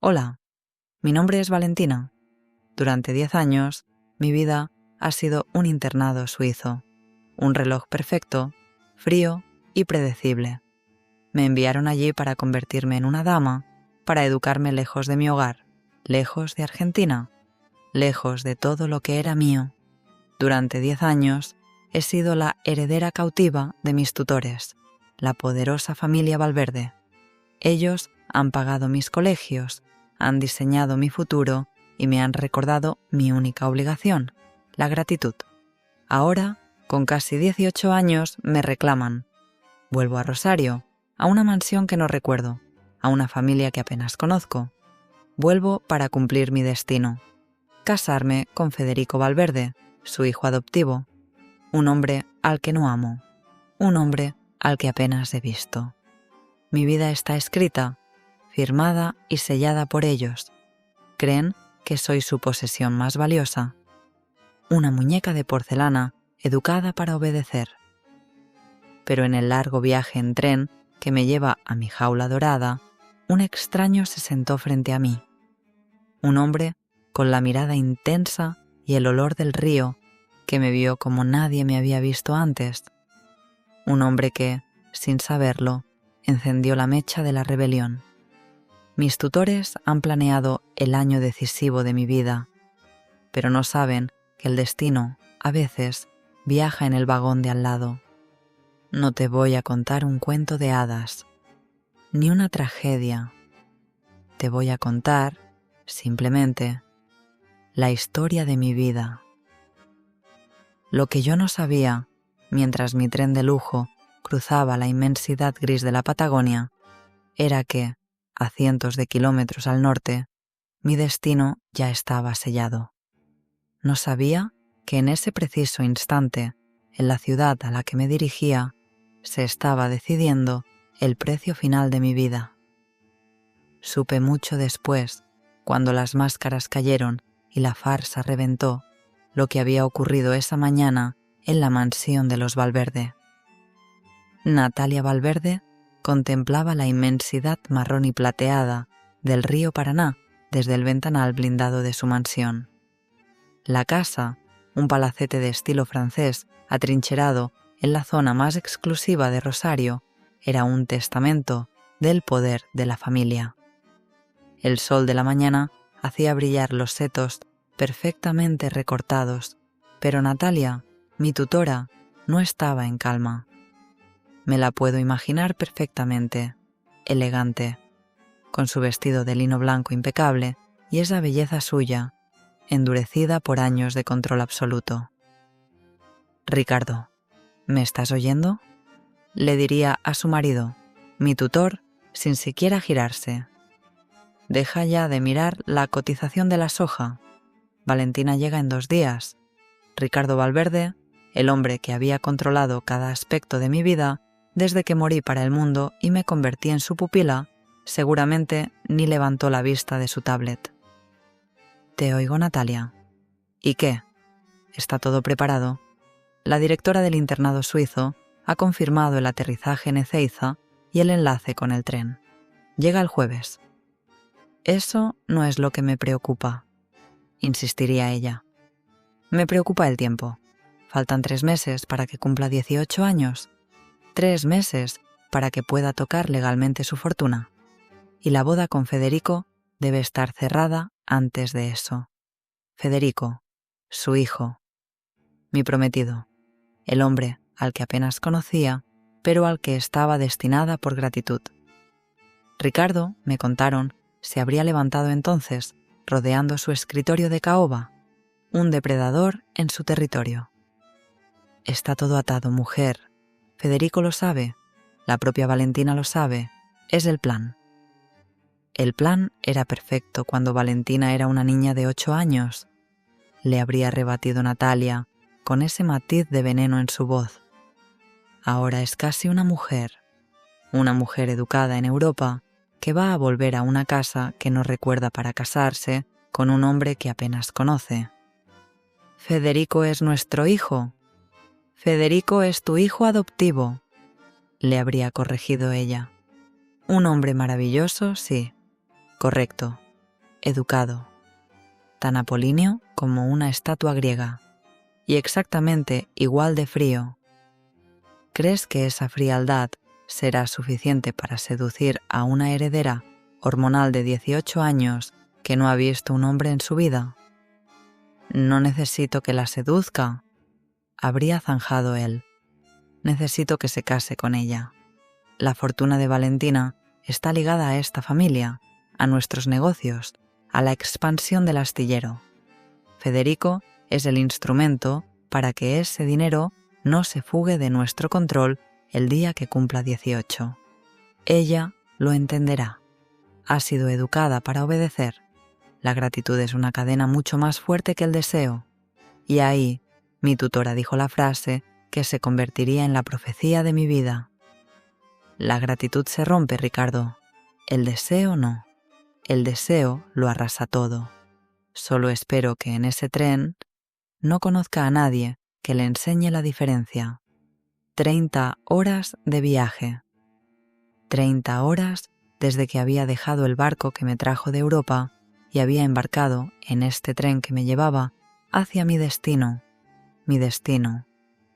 Hola, mi nombre es Valentina. Durante 10 años, mi vida ha sido un internado suizo, un reloj perfecto, frío y predecible. Me enviaron allí para convertirme en una dama, para educarme lejos de mi hogar, lejos de Argentina, lejos de todo lo que era mío. Durante 10 años he sido la heredera cautiva de mis tutores, la poderosa familia Valverde. Ellos han pagado mis colegios, han diseñado mi futuro y me han recordado mi única obligación, la gratitud. Ahora, con casi 18 años, me reclaman. Vuelvo a Rosario, a una mansión que no recuerdo, a una familia que apenas conozco. Vuelvo para cumplir mi destino. Casarme con Federico Valverde, su hijo adoptivo, un hombre al que no amo, un hombre al que apenas he visto. Mi vida está escrita, firmada y sellada por ellos. Creen que soy su posesión más valiosa. Una muñeca de porcelana educada para obedecer. Pero en el largo viaje en tren que me lleva a mi jaula dorada, un extraño se sentó frente a mí. Un hombre con la mirada intensa y el olor del río, que me vio como nadie me había visto antes. Un hombre que, sin saberlo, encendió la mecha de la rebelión. Mis tutores han planeado el año decisivo de mi vida, pero no saben que el destino, a veces, viaja en el vagón de al lado. No te voy a contar un cuento de hadas, ni una tragedia. Te voy a contar, simplemente, la historia de mi vida. Lo que yo no sabía, mientras mi tren de lujo cruzaba la inmensidad gris de la Patagonia, era que, a cientos de kilómetros al norte, mi destino ya estaba sellado. No sabía que en ese preciso instante, en la ciudad a la que me dirigía, se estaba decidiendo el precio final de mi vida. Supe mucho después, cuando las máscaras cayeron y la farsa reventó, lo que había ocurrido esa mañana en la mansión de los Valverde. Natalia Valverde contemplaba la inmensidad marrón y plateada del río Paraná desde el ventanal blindado de su mansión. La casa, un palacete de estilo francés atrincherado en la zona más exclusiva de Rosario, era un testamento del poder de la familia. El sol de la mañana hacía brillar los setos perfectamente recortados, pero Natalia, mi tutora, no estaba en calma. Me la puedo imaginar perfectamente, elegante, con su vestido de lino blanco impecable y esa belleza suya, endurecida por años de control absoluto. «Ricardo, ¿me estás oyendo?», le diría a su marido, mi tutor, sin siquiera girarse. «Deja ya de mirar la cotización de la soja. Valentina llega en 2 días. Ricardo Valverde, el hombre que había controlado cada aspecto de mi vida desde que morí para el mundo y me convertí en su pupila, seguramente ni levantó la vista de su tablet». «Te oigo, Natalia». «¿Y qué? ¿Está todo preparado?» La directora del internado suizo ha confirmado el aterrizaje en Ezeiza y el enlace con el tren. Llega el jueves. «Eso no es lo que me preocupa», insistiría ella. «Me preocupa el tiempo. Faltan 3 meses para que cumpla 18 años. 3 meses para que pueda tocar legalmente su fortuna. Y la boda con Federico debe estar cerrada antes de eso. Federico, su hijo, mi prometido, el hombre al que apenas conocía, pero al que estaba destinada por gratitud. Ricardo, me contaron, se habría levantado entonces, rodeando su escritorio de caoba, un depredador en su territorio. Está todo atado, mujer. Federico lo sabe, la propia Valentina lo sabe, es el plan. El plan era perfecto cuando Valentina era una niña de 8 años. Le habría rebatido Natalia, con ese matiz de veneno en su voz. Ahora es casi una mujer educada en Europa, que va a volver a una casa que no recuerda para casarse con un hombre que apenas conoce. «Federico es nuestro hijo. Federico es tu hijo adoptivo», le habría corregido ella. «Un hombre maravilloso, sí. Correcto. educado, tan apolíneo como una estatua griega, y exactamente igual de frío. ¿Crees que esa frialdad será suficiente para seducir a una heredera hormonal de 18 años que no ha visto un hombre en su vida? No necesito que la seduzca, habría zanjado él. Necesito que se case con ella. La fortuna de Valentina está ligada a esta familia, a nuestros negocios, a la expansión del astillero. Federico es el instrumento para que ese dinero no se fugue de nuestro control el día que cumpla 18. Ella lo entenderá. Ha sido educada para obedecer. La gratitud es una cadena mucho más fuerte que el deseo. Y ahí, mi tutora dijo la frase que se convertiría en la profecía de mi vida. La gratitud se rompe, Ricardo. El deseo no. El deseo lo arrasa todo. Solo espero que en ese tren no conozca a nadie que le enseñe la diferencia. 30 horas de viaje. 30 horas desde que había dejado el barco que me trajo de Europa y había embarcado en este tren que me llevaba hacia mi destino. Mi destino.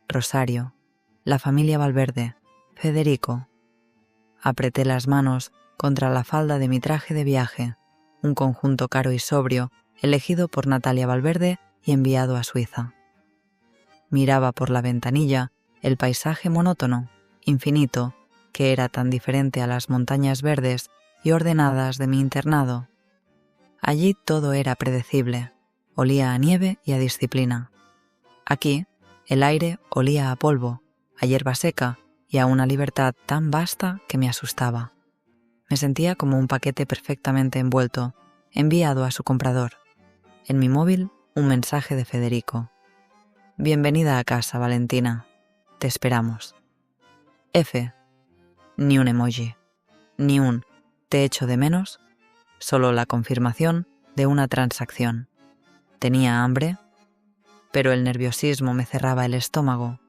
Rosario, la familia Valverde, Federico. Apreté las manos contra la falda de mi traje de viaje, un conjunto caro y sobrio, elegido por Natalia Valverde y enviado a Suiza. Miraba por la ventanilla el paisaje monótono, infinito, que era tan diferente a las montañas verdes y ordenadas de mi internado. Allí todo era predecible, olía a nieve y a disciplina. Aquí, el aire olía a polvo, a hierba seca y a una libertad tan vasta que me asustaba. Me sentía como un paquete perfectamente envuelto, enviado a su comprador. En mi móvil, un mensaje de Federico. Bienvenida a casa, Valentina. Te esperamos. F. Ni un emoji. Ni un te echo de menos. Solo la confirmación de una transacción. Tenía hambre, pero el nerviosismo me cerraba el estómago.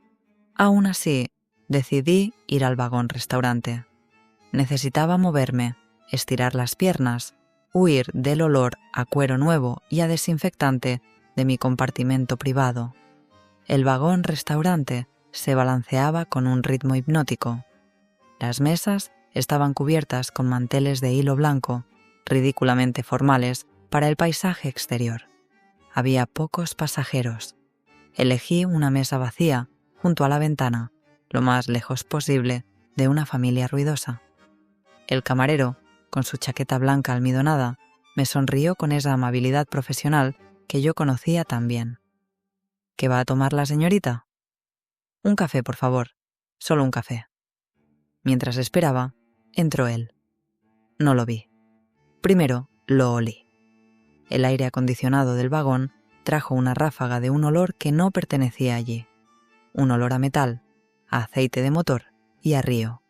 Aún así, decidí ir al vagón-restaurante. Necesitaba moverme, estirar las piernas, huir del olor a cuero nuevo y a desinfectante de mi compartimento privado. El vagón-restaurante se balanceaba con un ritmo hipnótico. Las mesas estaban cubiertas con manteles de hilo blanco, ridículamente formales para el paisaje exterior. Había pocos pasajeros. Elegí una mesa vacía junto a la ventana, lo más lejos posible de una familia ruidosa. El camarero, con su chaqueta blanca almidonada, me sonrió con esa amabilidad profesional que yo conocía tan bien. ¿Qué va a tomar la señorita? Un café, por favor. Solo un café. Mientras esperaba, entró él. No lo vi. Primero lo olí. El aire acondicionado del vagón trajo una ráfaga de un olor que no pertenecía allí. Un olor a metal, a aceite de motor y a río.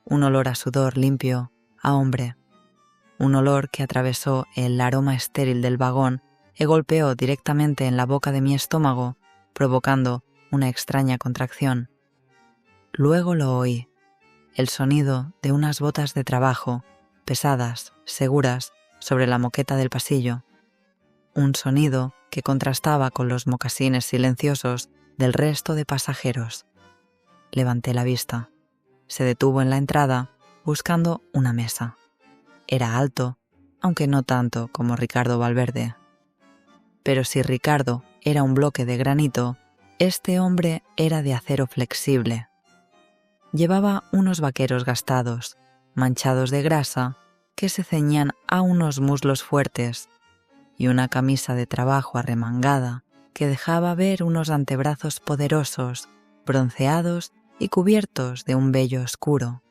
Un olor a sudor limpio, a hombre. Un olor que atravesó el aroma estéril del vagón y golpeó directamente en la boca de mi estómago, provocando una extraña contracción. Luego lo oí, el sonido de unas botas de trabajo, pesadas, seguras, sobre la moqueta del pasillo. Un sonido que contrastaba con los mocasines silenciosos del resto de pasajeros. Levanté la vista. Se detuvo en la entrada, buscando una mesa. Era alto, aunque no tanto como Ricardo Valverde. Pero si Ricardo era un bloque de granito, este hombre era de acero flexible. Llevaba unos vaqueros gastados, manchados de grasa, que se ceñían a unos muslos fuertes, y una camisa de trabajo arremangada que dejaba ver unos antebrazos poderosos, bronceados y cubiertos de un vello oscuro.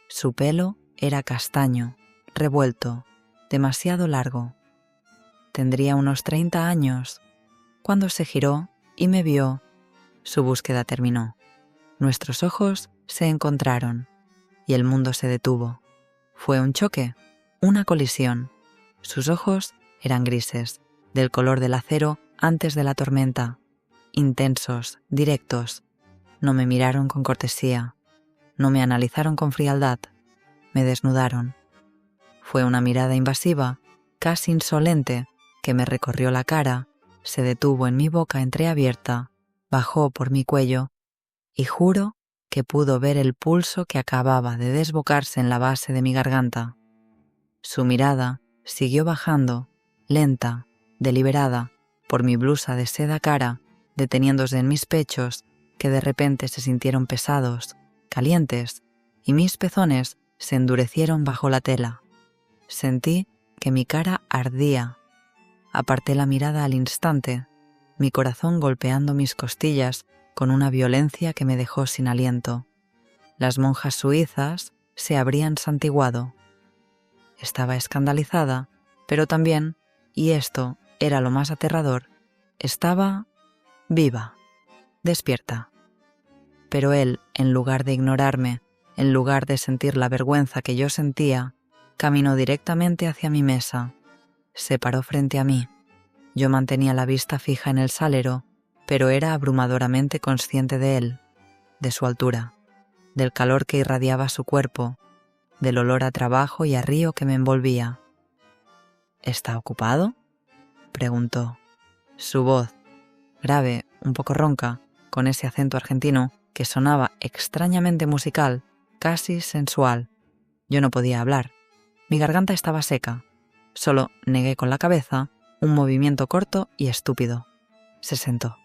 Su pelo era castaño, revuelto, demasiado largo. Tendría unos 30 años. Cuando se giró y me vio, su búsqueda terminó. Nuestros ojos se encontraron y el mundo se detuvo. Fue un choque, una colisión. Sus ojos eran grises, del color del acero antes de la tormenta, intensos, directos. No me miraron con cortesía, no me analizaron con frialdad, me desnudaron. Fue una mirada invasiva, casi insolente, que me recorrió la cara, se detuvo en mi boca entreabierta, bajó por mi cuello, y juro que pudo ver el pulso que acababa de desbocarse en la base de mi garganta. Su mirada siguió bajando, lenta, deliberada, por mi blusa de seda cara, deteniéndose en mis pechos, que de repente se sintieron pesados, calientes, y mis pezones se endurecieron bajo la tela. Sentí que mi cara ardía. Aparté la mirada al instante, mi corazón golpeando mis costillas con una violencia que me dejó sin aliento. Las monjas suizas se habrían santiguado. Estaba escandalizada, pero también, y esto era lo más aterrador, estaba viva, despierta. Pero él, en lugar de ignorarme, en lugar de sentir la vergüenza que yo sentía, caminó directamente hacia mi mesa. Se paró frente a mí. Yo mantenía la vista fija en el salero, pero era abrumadoramente consciente de él, de su altura, del calor que irradiaba su cuerpo, del olor a trabajo y a río que me envolvía. ¿Está ocupado?, preguntó. Su voz, grave, un poco ronca, con ese acento argentino que sonaba extrañamente musical, casi sensual. Yo no podía hablar. Mi garganta estaba seca. Solo negué con la cabeza un movimiento corto y estúpido. Se sentó,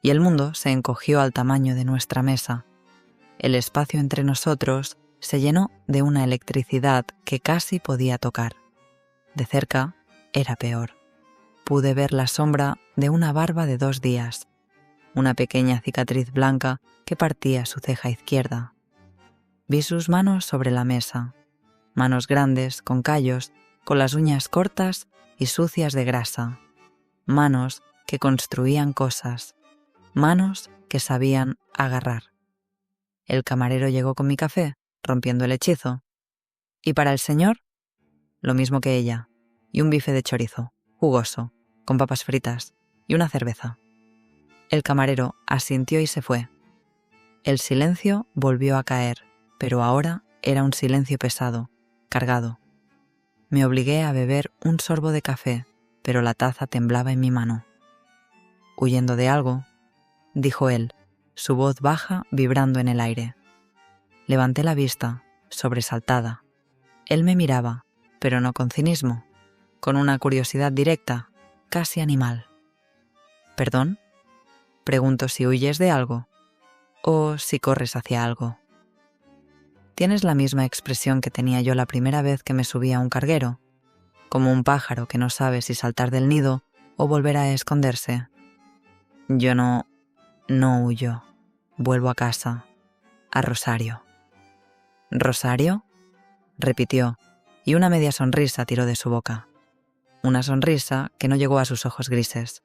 y el mundo se encogió al tamaño de nuestra mesa. El espacio entre nosotros se llenó de una electricidad que casi podía tocar. De cerca era peor. Pude ver la sombra de una barba de 2 días, una pequeña cicatriz blanca que partía su ceja izquierda. Vi sus manos sobre la mesa, manos grandes, con callos, con las uñas cortas y sucias de grasa, manos que construían cosas, manos que sabían agarrar. El camarero llegó con mi café, rompiendo el hechizo. ¿Y para el señor? Lo mismo que ella, y un bife de chorizo, jugoso, con papas fritas, y una cerveza. El camarero asintió y se fue. El silencio volvió a caer, pero ahora era un silencio pesado, cargado. Me obligué a beber un sorbo de café, pero la taza temblaba en mi mano. «Huyendo de algo», dijo él, su voz baja vibrando en el aire. Levanté la vista, sobresaltada. Él me miraba, pero no con cinismo, con una curiosidad directa, casi animal. «¿Perdón?», pregunto, si huyes de algo o si corres hacia algo. Tienes la misma expresión que tenía yo la primera vez que me subí a un carguero, como un pájaro que no sabe si saltar del nido o volver a esconderse. Yo no huyo. Vuelvo a casa, a Rosario. ¿Rosario?, repitió, y una media sonrisa tiró de su boca. Una sonrisa que no llegó a sus ojos grises.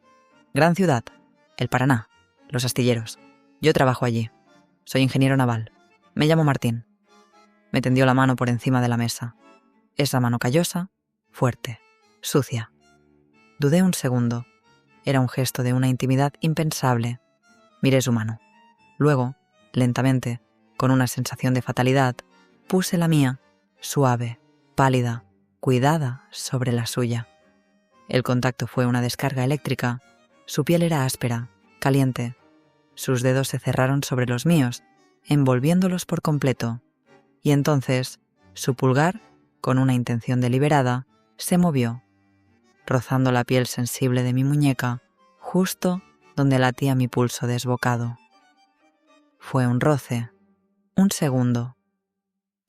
Gran ciudad, el Paraná, los astilleros. Yo trabajo allí. Soy ingeniero naval. Me llamo Martín. Me tendió la mano por encima de la mesa. Esa mano callosa, fuerte, sucia. Dudé un segundo. Era un gesto de una intimidad impensable. Miré su mano. Luego, lentamente, con una sensación de fatalidad, puse la mía, suave, pálida, cuidada, sobre la suya. El contacto fue una descarga eléctrica. Su piel era áspera, caliente. Sus dedos se cerraron sobre los míos, envolviéndolos por completo. Y entonces, su pulgar, con una intención deliberada, se movió, rozando la piel sensible de mi muñeca, justo donde latía mi pulso desbocado. Fue un roce, un segundo,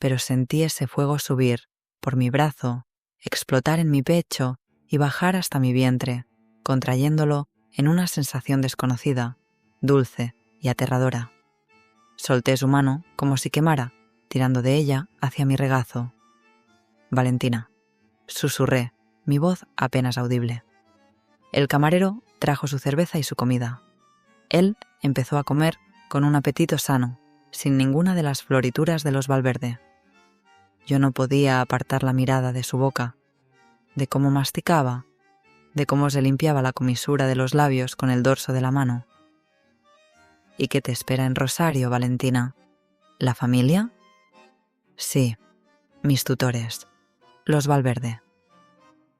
pero sentí ese fuego subir por mi brazo, explotar en mi pecho y bajar hasta mi vientre, contrayéndolo en una sensación desconocida, dulce y aterradora. Solté su mano como si quemara, tirando de ella hacia mi regazo. «Valentina», susurré, mi voz apenas audible. El camarero trajo su cerveza y su comida. Él empezó a comer con un apetito sano, sin ninguna de las florituras de los Valverde. Yo no podía apartar la mirada de su boca, de cómo masticaba, de cómo se limpiaba la comisura de los labios con el dorso de la mano. «¿Y qué te espera en Rosario, Valentina? ¿La familia?» «Sí, mis tutores. Los Valverde.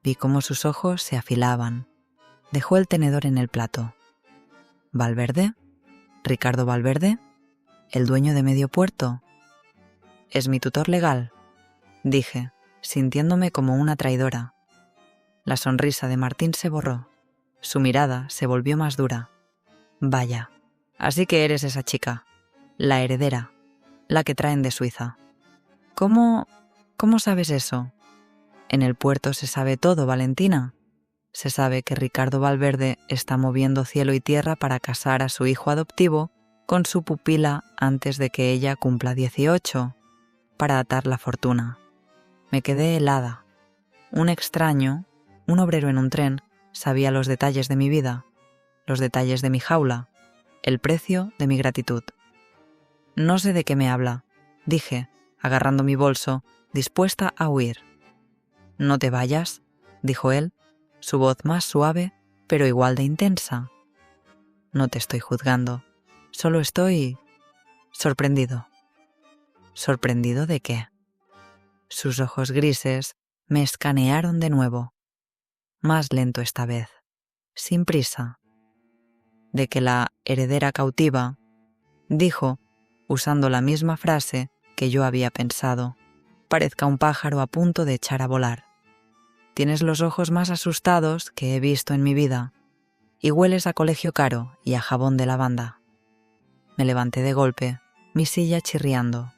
Vi cómo sus ojos se afilaban. Dejó el tenedor en el plato. ¿Valverde? ¿Ricardo Valverde? ¿El dueño de Medio Puerto? Es mi tutor legal, dije, sintiéndome como una traidora. La sonrisa de Martín se borró. Su mirada se volvió más dura. Vaya, así que eres esa chica, la heredera, la que traen de Suiza. ¿Cómo sabes eso? En el puerto se sabe todo, Valentina. Se sabe que Ricardo Valverde está moviendo cielo y tierra para casar a su hijo adoptivo con su pupila antes de que ella cumpla 18, para atar la fortuna. Me quedé helada. Un extraño, un obrero en un tren, sabía los detalles de mi vida, los detalles de mi jaula, el precio de mi gratitud. No sé de qué me habla, dije, agarrando mi bolso, dispuesta a huir. No te vayas, dijo él, su voz más suave, pero igual de intensa. No te estoy juzgando, solo estoy sorprendido. ¿Sorprendido de qué? Sus ojos grises me escanearon de nuevo, más lento esta vez, sin prisa. De que la heredera cautiva, dijo, usando la misma frase que yo había pensado, parezca un pájaro a punto de echar a volar. Tienes los ojos más asustados que he visto en mi vida, y hueles a colegio caro y a jabón de lavanda. Me levanté de golpe, mi silla chirriando.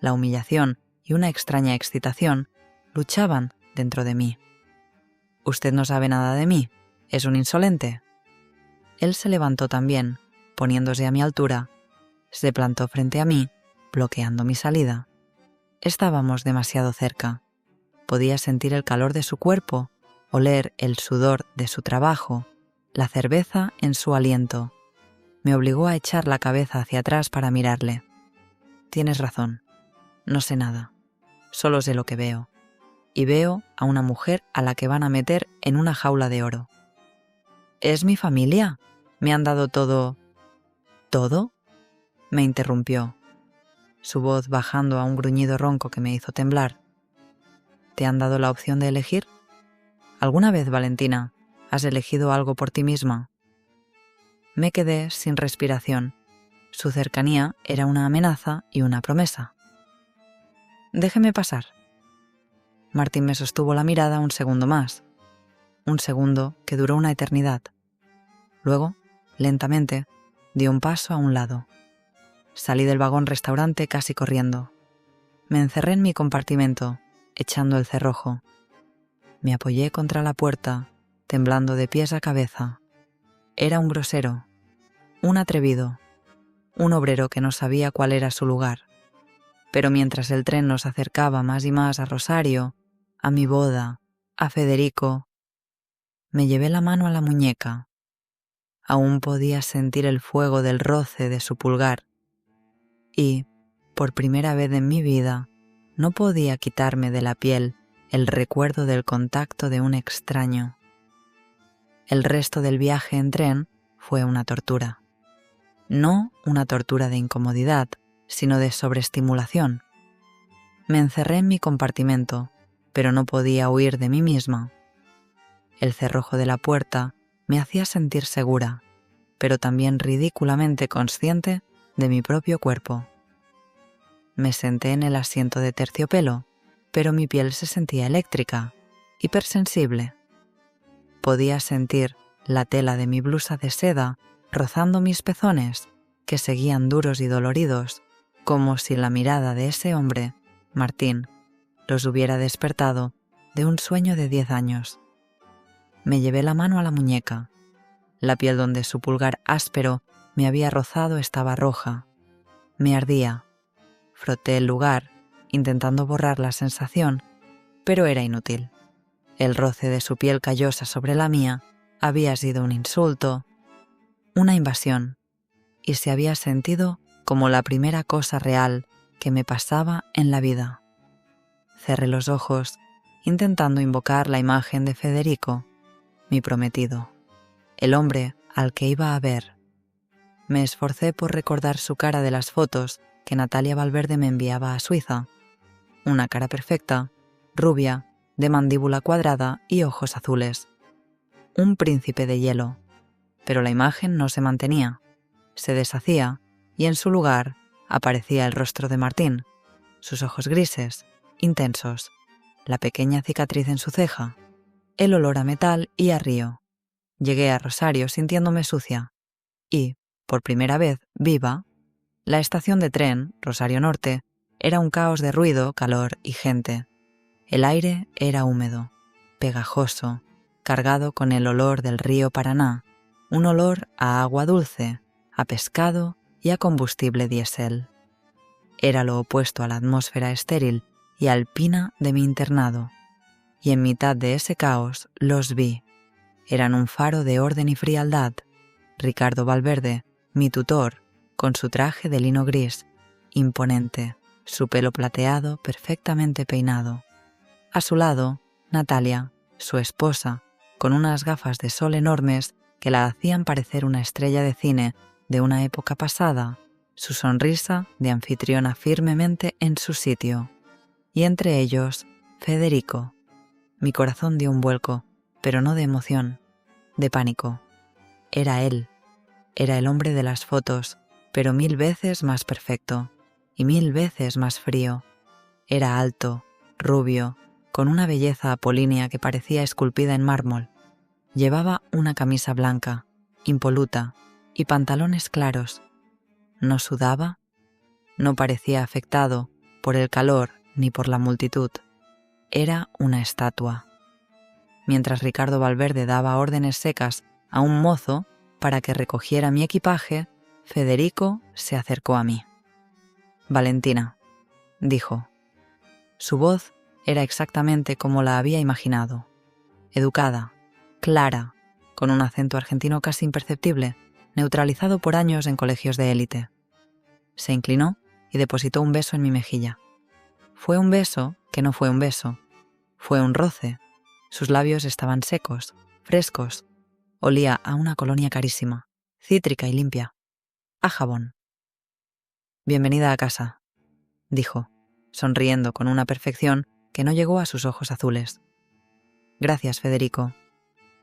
La humillación y una extraña excitación luchaban dentro de mí. «Usted no sabe nada de mí, es un insolente». Él se levantó también, poniéndose a mi altura, se plantó frente a mí, bloqueando mi salida. Estábamos demasiado cerca. Podía sentir el calor de su cuerpo, oler el sudor de su trabajo, la cerveza en su aliento. Me obligó a echar la cabeza hacia atrás para mirarle. Tienes razón, no sé nada, solo sé lo que veo. Y veo a una mujer a la que van a meter en una jaula de oro. ¿Es mi familia? ¿Me han dado todo? ¿Todo?, me interrumpió, su voz bajando a un gruñido ronco que me hizo temblar. ¿Te han dado la opción de elegir? ¿Alguna vez, Valentina, has elegido algo por ti misma? Me quedé sin respiración. Su cercanía era una amenaza y una promesa. Déjeme pasar. Martín me sostuvo la mirada un segundo más. Un segundo que duró una eternidad. Luego, lentamente, dio un paso a un lado. Salí del vagón restaurante casi corriendo. Me encerré en mi compartimento, echando el cerrojo. Me apoyé contra la puerta, temblando de pies a cabeza. Era un grosero, un atrevido, un obrero que no sabía cuál era su lugar. Pero mientras el tren nos acercaba más y más a Rosario, a mi boda, a Federico, me llevé la mano a la muñeca. Aún podía sentir el fuego del roce de su pulgar y, por primera vez en mi vida, no podía quitarme de la piel el recuerdo del contacto de un extraño. El resto del viaje en tren fue una tortura. No una tortura de incomodidad, sino de sobreestimulación. Me encerré en mi compartimento, pero no podía huir de mí misma. El cerrojo de la puerta me hacía sentir segura, pero también ridículamente consciente de mi propio cuerpo. Me senté en el asiento de terciopelo, pero mi piel se sentía eléctrica, hipersensible. Podía sentir la tela de mi blusa de seda rozando mis pezones, que seguían duros y doloridos, como si la mirada de ese hombre, Martín, los hubiera despertado de un sueño de 10 años. Me llevé la mano a la muñeca. La piel donde su pulgar áspero me había rozado estaba roja. Me ardía. Froté el lugar, intentando borrar la sensación, pero era inútil. El roce de su piel callosa sobre la mía había sido un insulto, una invasión, y se había sentido como la primera cosa real que me pasaba en la vida. Cerré los ojos, intentando invocar la imagen de Federico, mi prometido, el hombre al que iba a ver. Me esforcé por recordar su cara de las fotos que Natalia Valverde me enviaba a Suiza. Una cara perfecta, rubia, de mandíbula cuadrada y ojos azules. Un príncipe de hielo. Pero la imagen no se mantenía, se deshacía y en su lugar aparecía el rostro de Martín, sus ojos grises, intensos, la pequeña cicatriz en su ceja, el olor a metal y a río. Llegué a Rosario sintiéndome sucia y, por primera vez, viva. La estación de tren, Rosario Norte, era un caos de ruido, calor y gente. El aire era húmedo, pegajoso, cargado con el olor del río Paraná, un olor a agua dulce, a pescado y a combustible diésel. Era lo opuesto a la atmósfera estéril y alpina de mi internado, y en mitad de ese caos los vi. Eran un faro de orden y frialdad. Ricardo Valverde, mi tutor, con su traje de lino gris, imponente, su pelo plateado perfectamente peinado. A su lado, Natalia, su esposa, con unas gafas de sol enormes que la hacían parecer una estrella de cine de una época pasada, su sonrisa de anfitriona firmemente en su sitio. Y entre ellos, Federico. Mi corazón dio un vuelco, pero no de emoción, de pánico. Era él. Era el hombre de las fotos, pero 1000 veces más perfecto y 1000 veces más frío. Era alto, rubio, con una belleza apolínea que parecía esculpida en mármol. Llevaba una camisa blanca, impoluta, y pantalones claros. No sudaba, no parecía afectado por el calor ni por la multitud. Era una estatua. Mientras Ricardo Valverde daba órdenes secas a un mozo para que recogiera mi equipaje, Federico se acercó a mí. «Valentina», dijo. Su voz era exactamente como la había imaginado. Educada, clara, con un acento argentino casi imperceptible, neutralizado por años en colegios de élite. Se inclinó y depositó un beso en mi mejilla. Fue un beso que no fue un beso. Fue un roce. Sus labios estaban secos, frescos. Olía a una colonia carísima, cítrica y limpia. A jabón. «Bienvenida a casa», dijo, sonriendo con una perfección que no llegó a sus ojos azules. «Gracias, Federico.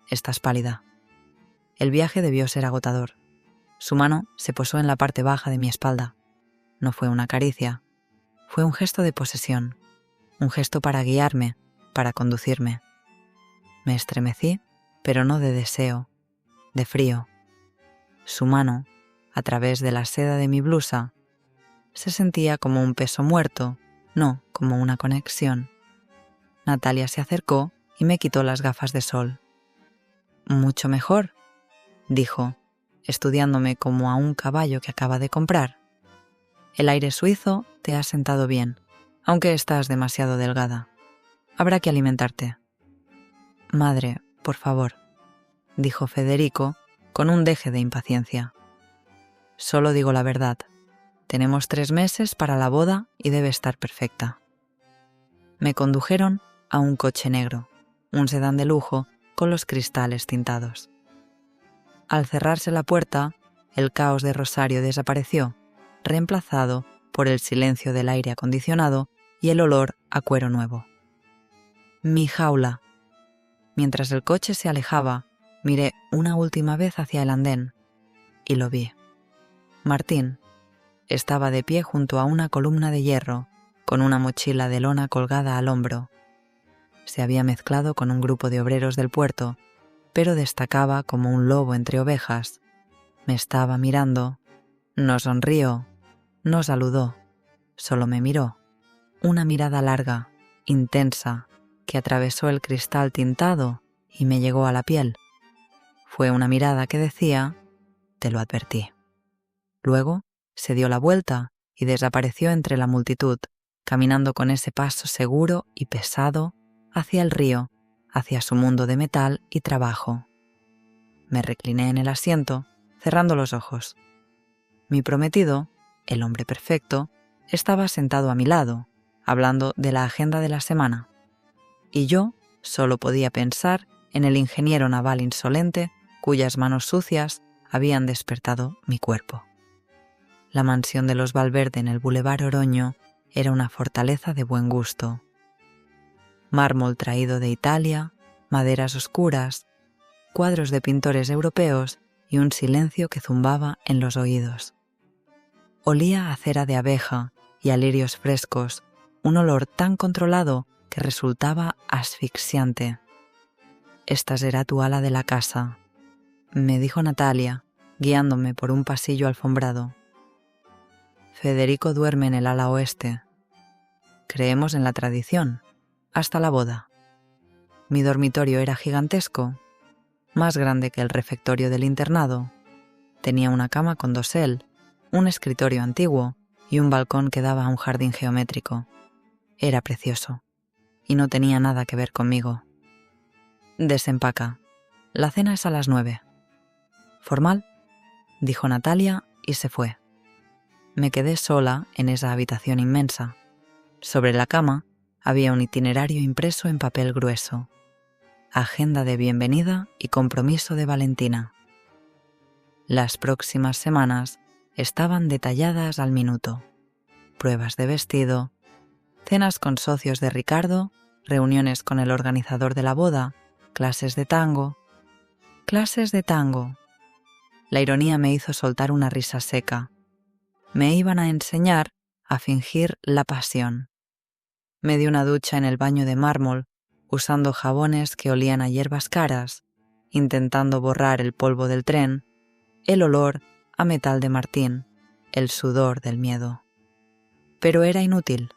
Estás pálida». El viaje debió ser agotador. Su mano se posó en la parte baja de mi espalda. No fue una caricia. Fue un gesto de posesión. Un gesto para guiarme, para conducirme. Me estremecí, pero no de deseo, de frío. Su mano, a través de la seda de mi blusa, se sentía como un peso muerto, no como una conexión. Natalia se acercó y me quitó las gafas de sol. «Mucho mejor», dijo, estudiándome como a un caballo que acaba de comprar. «El aire suizo te ha sentado bien, aunque estás demasiado delgada. Habrá que alimentarte». «Madre, por favor», dijo Federico con un deje de impaciencia. «Solo digo la verdad. Tenemos 3 meses para la boda y debe estar perfecta». Me condujeron a un coche negro, un sedán de lujo con los cristales tintados. Al cerrarse la puerta, el caos de Rosario desapareció, reemplazado por el silencio del aire acondicionado y el olor a cuero nuevo. Mi jaula. Mientras el coche se alejaba, miré una última vez hacia el andén y lo vi. Martín estaba de pie junto a una columna de hierro, con una mochila de lona colgada al hombro. Se había mezclado con un grupo de obreros del puerto, pero destacaba como un lobo entre ovejas. Me estaba mirando. No sonrió, no saludó, solo me miró. Una mirada larga, intensa, que atravesó el cristal tintado y me llegó a la piel. Fue una mirada que decía: «Te lo advertí». Luego se dio la vuelta y desapareció entre la multitud, caminando con ese paso seguro y pesado hacia el río, hacia su mundo de metal y trabajo. Me recliné en el asiento, cerrando los ojos. Mi prometido, el hombre perfecto, estaba sentado a mi lado, hablando de la agenda de la semana. Y yo solo podía pensar en el ingeniero naval insolente cuyas manos sucias habían despertado mi cuerpo. La mansión de los Valverde en el Boulevard Oroño era una fortaleza de buen gusto. mármol traído de Italia, maderas oscuras, cuadros de pintores europeos y un silencio que zumbaba en los oídos. Olía a cera de abeja y a lirios frescos, un olor tan controlado que resultaba asfixiante. «Esta será tu ala de la casa», me dijo Natalia, guiándome por un pasillo alfombrado. Federico duerme en el ala oeste. Creemos en la tradición, hasta la boda. Mi dormitorio era gigantesco, más grande que el refectorio del internado. Tenía una cama con dosel, un escritorio antiguo y un balcón que daba a un jardín geométrico. Era precioso, y no tenía nada que ver conmigo. «Desempaca. La cena es a las 9. «¿Formal?», dijo Natalia y se fue. Me quedé sola en esa habitación inmensa. Sobre la cama había un itinerario impreso en papel grueso. Agenda de bienvenida y compromiso de Valentina. Las próximas semanas estaban detalladas al minuto. Pruebas de vestido, cenas con socios de Ricardo, reuniones con el organizador de la boda, clases de tango. Clases de tango. La ironía me hizo soltar una risa seca. Me iban a enseñar a fingir la pasión. Me di una ducha en el baño de mármol, usando jabones que olían a hierbas caras, intentando borrar el polvo del tren, el olor a metal de Martín, el sudor del miedo. Pero era inútil.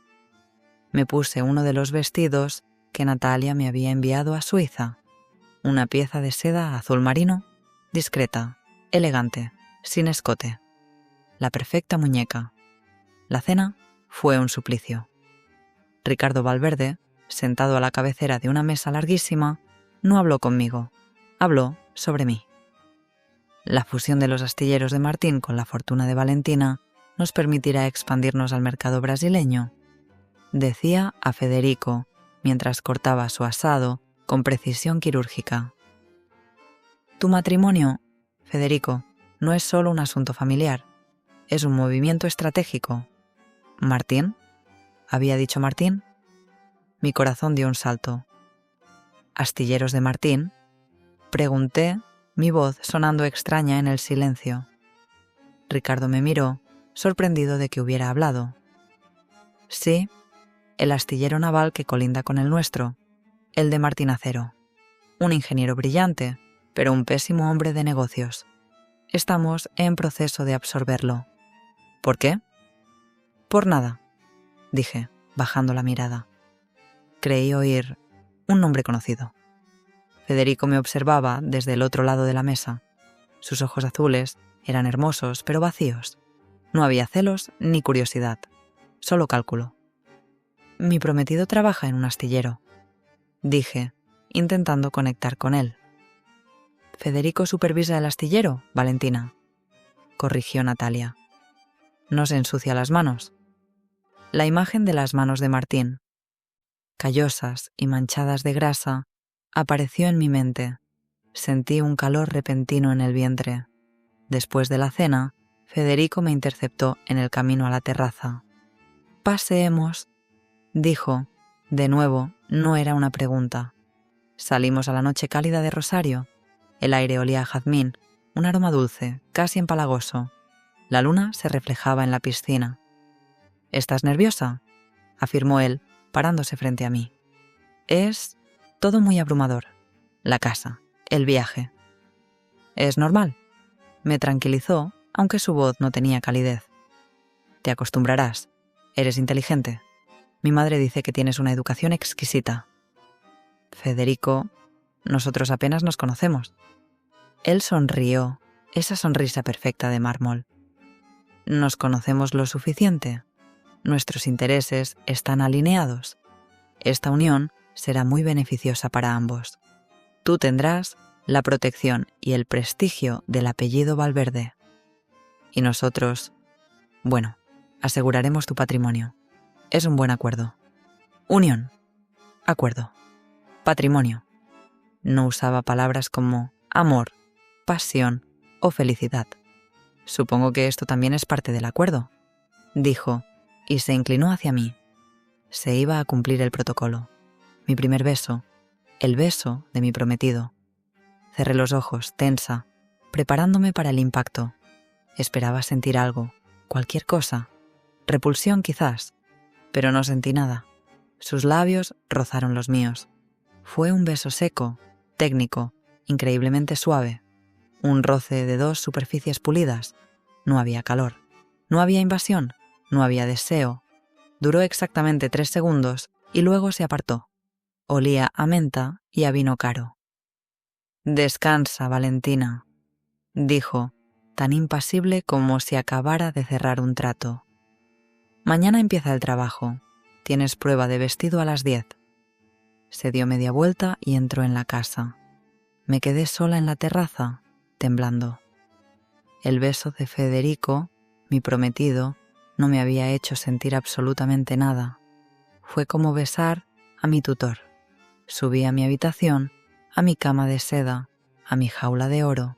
Me puse uno de los vestidos que Natalia me había enviado a Suiza, una pieza de seda azul marino, discreta, elegante, sin escote. La perfecta muñeca. La cena fue un suplicio. Ricardo Valverde, sentado a la cabecera de una mesa larguísima, no habló conmigo, habló sobre mí. La fusión de los astilleros de Martín con la fortuna de Valentina nos permitirá expandirnos al mercado brasileño, decía a Federico mientras cortaba su asado con precisión quirúrgica. Tu matrimonio, Federico, no es solo un asunto familiar, es un movimiento estratégico. ¿Martín? ¿Había dicho Martín? Mi corazón dio un salto. ¿Astilleros de Martín? Pregunté, mi voz sonando extraña en el silencio. Ricardo me miró, sorprendido de que hubiera hablado. Sí, el astillero naval que colinda con el nuestro, el de Martín Acero. Un ingeniero brillante, pero un pésimo hombre de negocios. Estamos en proceso de absorberlo. ¿Por qué? Por nada, dije, bajando la mirada. Creí oír un nombre conocido. Federico me observaba desde el otro lado de la mesa. Sus ojos azules eran hermosos, pero vacíos. No había celos ni curiosidad, solo cálculo. Mi prometido trabaja en un astillero, dije, intentando conectar con él. Federico supervisa el astillero, Valentina, corrigió Natalia. No se ensucia las manos. La imagen de las manos de Martín, callosas y manchadas de grasa, apareció en mi mente. Sentí un calor repentino en el vientre. Después de la cena, Federico me interceptó en el camino a la terraza. «Paseemos», dijo. De nuevo, no era una pregunta. Salimos a la noche cálida de Rosario. El aire olía a jazmín, un aroma dulce, casi empalagoso. La luna se reflejaba en la piscina. «¿Estás nerviosa?», afirmó él, parándose frente a mí. «Es todo muy abrumador. La casa, el viaje». «Es normal», me tranquilizó, aunque su voz no tenía calidez. «Te acostumbrarás. Eres inteligente. Mi madre dice que tienes una educación exquisita». «Federico, nosotros apenas nos conocemos». Él sonrió, esa sonrisa perfecta de mármol. «¿Nos conocemos lo suficiente? Nuestros intereses están alineados. Esta unión será muy beneficiosa para ambos. Tú tendrás la protección y el prestigio del apellido Valverde. Y nosotros, bueno, aseguraremos tu patrimonio. Es un buen acuerdo. Unión. Acuerdo. Patrimonio». No usaba palabras como amor, pasión o felicidad. «Supongo que esto también es parte del acuerdo», dijo, y se inclinó hacia mí. Se iba a cumplir el protocolo. Mi primer beso, el beso de mi prometido. Cerré los ojos, tensa, preparándome para el impacto. Esperaba sentir algo, cualquier cosa, repulsión quizás, pero no sentí nada. Sus labios rozaron los míos. Fue un beso seco, técnico, increíblemente suave. Un roce de dos superficies pulidas. No había calor, no había invasión, no había deseo. Duró exactamente 3 segundos y luego se apartó. Olía a menta y a vino caro. «Descansa, Valentina», dijo, tan impasible como si acabara de cerrar un trato. «Mañana empieza el trabajo. Tienes prueba de vestido a las 10». Se dio media vuelta y entró en la casa. Me quedé sola en la terraza, temblando. El beso de Federico, mi prometido, no me había hecho sentir absolutamente nada. Fue como besar a mi tutor. Subí a mi habitación, a mi cama de seda, a mi jaula de oro.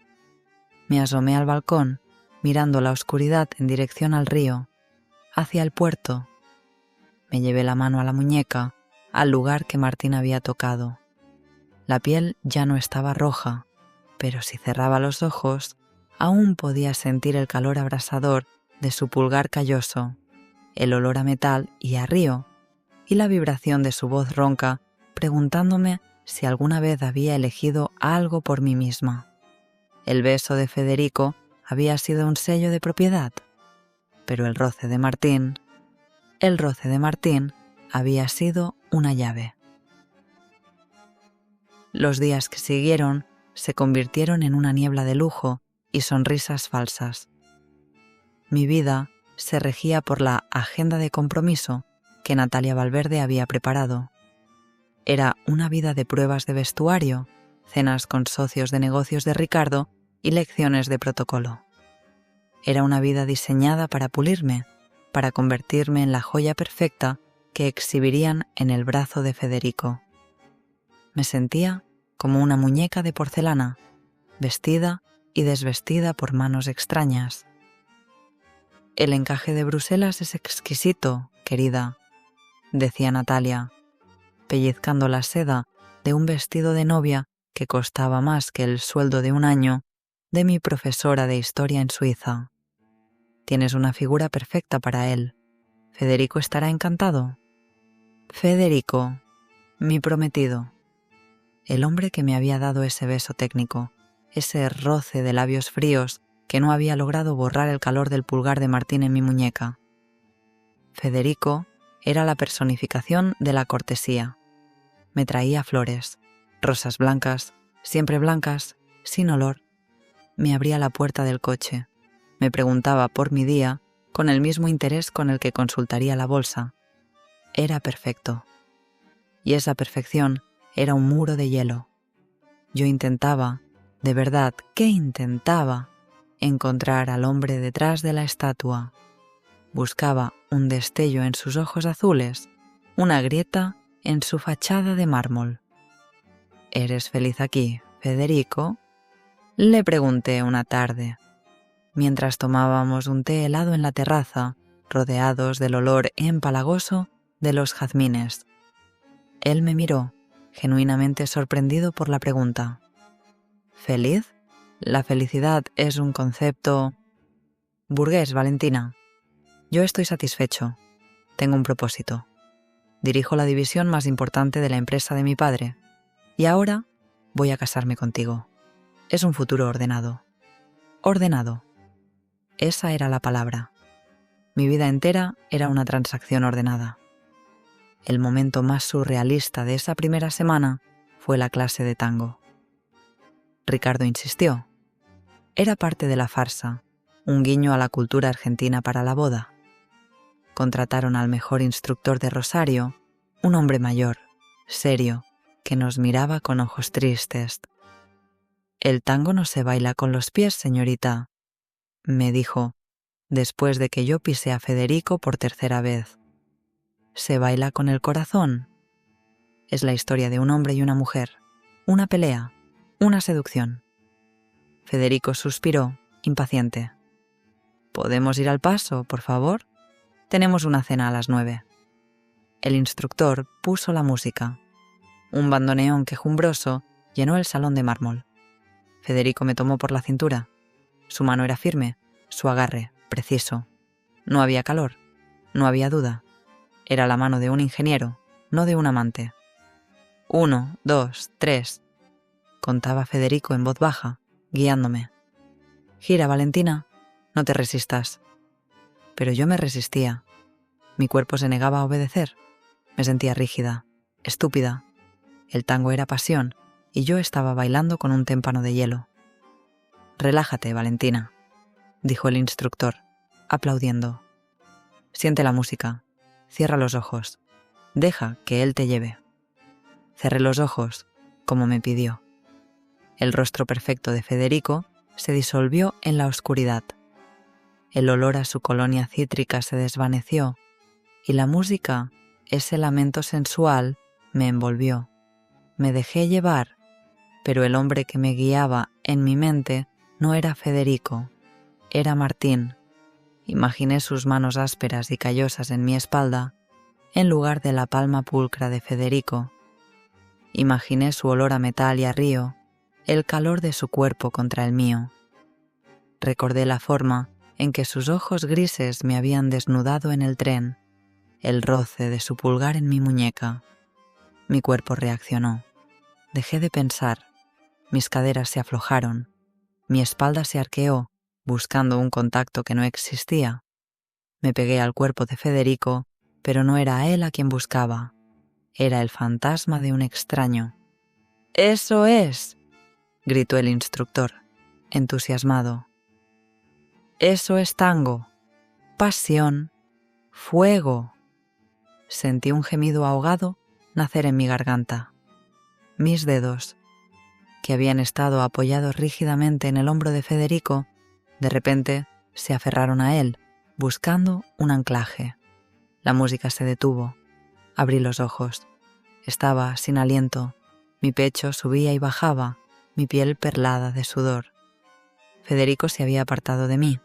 Me asomé al balcón, mirando la oscuridad en dirección al río, hacia el puerto. Me llevé la mano a la muñeca, al lugar que Martín había tocado. La piel ya no estaba roja, pero si cerraba los ojos, aún podía sentir el calor abrasador de su pulgar calloso, el olor a metal y a río, y la vibración de su voz ronca preguntándome si alguna vez había elegido algo por mí misma. El beso de Federico había sido un sello de propiedad, pero el roce de Martín había sido una llave. Los días que siguieron se convirtieron en una niebla de lujo y sonrisas falsas. Mi vida se regía por la agenda de compromiso que Natalia Valverde había preparado. Era una vida de pruebas de vestuario, cenas con socios de negocios de Ricardo y lecciones de protocolo. Era una vida diseñada para pulirme, para convertirme en la joya perfecta que exhibirían en el brazo de Federico. Me sentía como una muñeca de porcelana, vestida y desvestida por manos extrañas. «El encaje de Bruselas es exquisito, querida», decía Natalia, pellizcando la seda de un vestido de novia que costaba más que el sueldo de un año de mi profesora de historia en Suiza. «Tienes una figura perfecta para él. Federico estará encantado». Federico, mi prometido. El hombre que me había dado ese beso técnico, ese roce de labios fríos que no había logrado borrar el calor del pulgar de Martín en mi muñeca. Federico era la personificación de la cortesía. Me traía flores, rosas blancas, siempre blancas, sin olor. Me abría la puerta del coche. Me preguntaba por mi día con el mismo interés con el que consultaría la bolsa. Era perfecto. Y esa perfección era un muro de hielo. Yo intentaba, de verdad que intentaba, encontrar al hombre detrás de la estatua. Buscaba un destello en sus ojos azules, una grieta en su fachada de mármol. «¿Eres feliz aquí, Federico?», le pregunté una tarde, mientras tomábamos un té helado en la terraza, rodeados del olor empalagoso de los jazmines. Él me miró, genuinamente sorprendido por la pregunta. «¿Feliz? La felicidad es un concepto burgués, Valentina. Yo estoy satisfecho. Tengo un propósito. Dirijo la división más importante de la empresa de mi padre. Y ahora voy a casarme contigo. Es un futuro ordenado. Ordenado. Esa era la palabra. Mi vida entera era una transacción ordenada. El momento más surrealista de esa primera semana fue la clase de tango. Ricardo insistió. Era parte de la farsa, un guiño a la cultura argentina para la boda. Contrataron al mejor instructor de Rosario, un hombre mayor, serio, que nos miraba con ojos tristes. «El tango no se baila con los pies, señorita», me dijo, después de que yo pisé a Federico por 3ª vez. «Se baila con el corazón». Es la historia de un hombre y una mujer, una pelea, una seducción. Federico suspiró, impaciente. «¿Podemos ir al paso, por favor? Tenemos una cena a las 9». El instructor puso la música. Un bandoneón quejumbroso llenó el salón de mármol. Federico me tomó por la cintura. Su mano era firme, su agarre preciso. No había calor, no había duda. Era la mano de un ingeniero, no de un amante. 1, 2, 3, contaba Federico en voz baja, guiándome. Gira, Valentina, no te resistas. Pero yo me resistía. Mi cuerpo se negaba a obedecer. Me sentía rígida, estúpida. El tango era pasión y yo estaba bailando con un témpano de hielo. Relájate, Valentina, dijo el instructor, aplaudiendo. Siente la música, cierra los ojos, deja que él te lleve. Cerré los ojos, como me pidió. El rostro perfecto de Federico se disolvió en la oscuridad. El olor a su colonia cítrica se desvaneció y la música, ese lamento sensual, me envolvió. Me dejé llevar, pero el hombre que me guiaba en mi mente no era Federico, era Martín. Imaginé sus manos ásperas y callosas en mi espalda, en lugar de la palma pulcra de Federico. Imaginé su olor a metal y a río, el calor de su cuerpo contra el mío. Recordé la forma en que sus ojos grises me habían desnudado en el tren, el roce de su pulgar en mi muñeca. Mi cuerpo reaccionó. Dejé de pensar. Mis caderas se aflojaron. Mi espalda se arqueó, buscando un contacto que no existía. Me pegué al cuerpo de Federico, pero no era a él a quien buscaba. Era el fantasma de un extraño. ¡Eso es!, gritó el instructor, entusiasmado. ¡Eso es tango! ¡Pasión! ¡Fuego! Sentí un gemido ahogado nacer en mi garganta. Mis dedos, que habían estado apoyados rígidamente en el hombro de Federico, de repente se aferraron a él, buscando un anclaje. La música se detuvo. Abrí los ojos. Estaba sin aliento. Mi pecho subía y bajaba, mi piel perlada de sudor. Federico se había apartado de mí.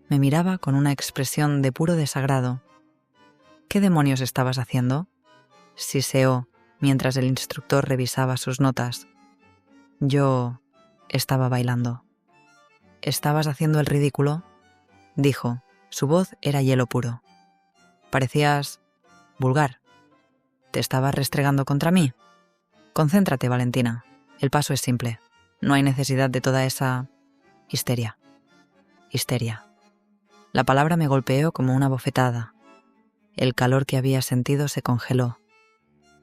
Me miraba con una expresión de puro desagrado. ¿Qué demonios estabas haciendo?, siseó mientras el instructor revisaba sus notas. Yo estaba bailando. ¿Estabas haciendo el ridículo?, dijo. Su voz era hielo puro. Parecías vulgar. ¿Te estabas restregando contra mí? Concéntrate, Valentina. El paso es simple. No hay necesidad de toda esa histeria. Histeria. La palabra me golpeó como una bofetada. El calor que había sentido se congeló.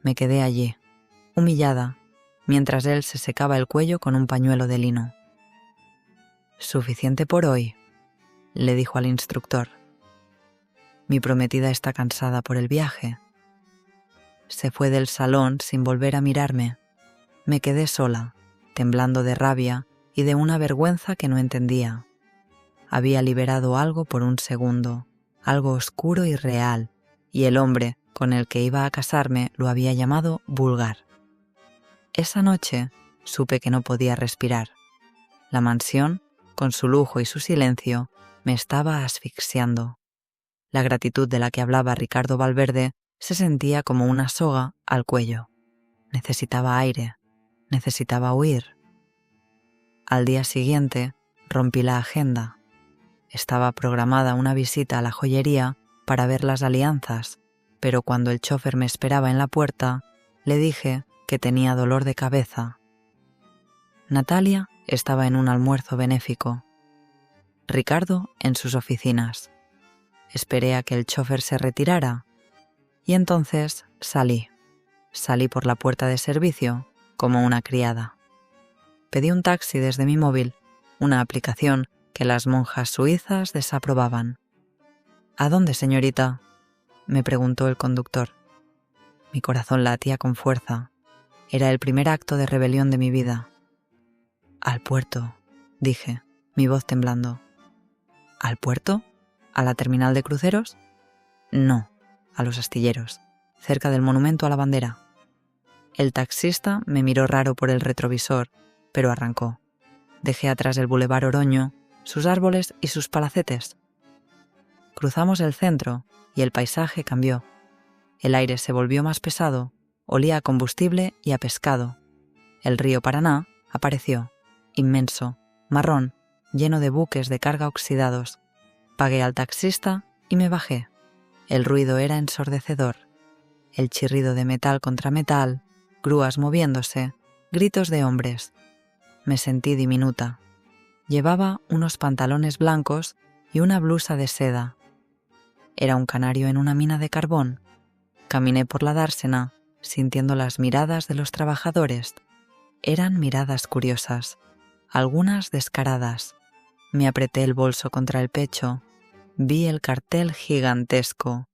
Me quedé allí, humillada, mientras él se secaba el cuello con un pañuelo de lino. «Suficiente por hoy», le dijo al instructor. «Mi prometida está cansada por el viaje». Se fue del salón sin volver a mirarme. Me quedé sola, temblando de rabia y de una vergüenza que no entendía. Había liberado algo por un segundo, algo oscuro y real, y el hombre con el que iba a casarme lo había llamado vulgar. Esa noche supe que no podía respirar. La mansión, con su lujo y su silencio, me estaba asfixiando. La gratitud de la que hablaba Ricardo Valverde se sentía como una soga al cuello. Necesitaba aire, necesitaba huir. Al día siguiente rompí la agenda. Estaba programada una visita a la joyería para ver las alianzas, pero cuando el chofer me esperaba en la puerta, le dije que tenía dolor de cabeza. Natalia estaba en un almuerzo benéfico. Ricardo en sus oficinas. Esperé a que el chofer se retirara y entonces salí. Salí por la puerta de servicio como una criada. Pedí un taxi desde mi móvil, una aplicación que las monjas suizas desaprobaban. «¿A dónde, señorita?», me preguntó el conductor. Mi corazón latía con fuerza. Era el primer acto de rebelión de mi vida. «Al puerto», dije, mi voz temblando. «¿Al puerto? ¿A la terminal de cruceros?» «No, a los astilleros, cerca del monumento a la bandera». El taxista me miró raro por el retrovisor, pero arrancó. Dejé atrás el Boulevard Oroño, sus árboles y sus palacetes. Cruzamos el centro y el paisaje cambió. El aire se volvió más pesado, Olía a combustible y a pescado. El río Paraná apareció, inmenso, marrón, lleno de buques de carga oxidados. Pagué al taxista y me bajé. El ruido era ensordecedor. El chirrido de metal contra metal, grúas moviéndose, gritos de hombres. Me sentí diminuta. Llevaba unos pantalones blancos y una blusa de seda. Era un canario en una mina de carbón. Caminé por la dársena, sintiendo las miradas de los trabajadores. Eran miradas curiosas, algunas descaradas. Me apreté el bolso contra el pecho. Vi el cartel gigantesco.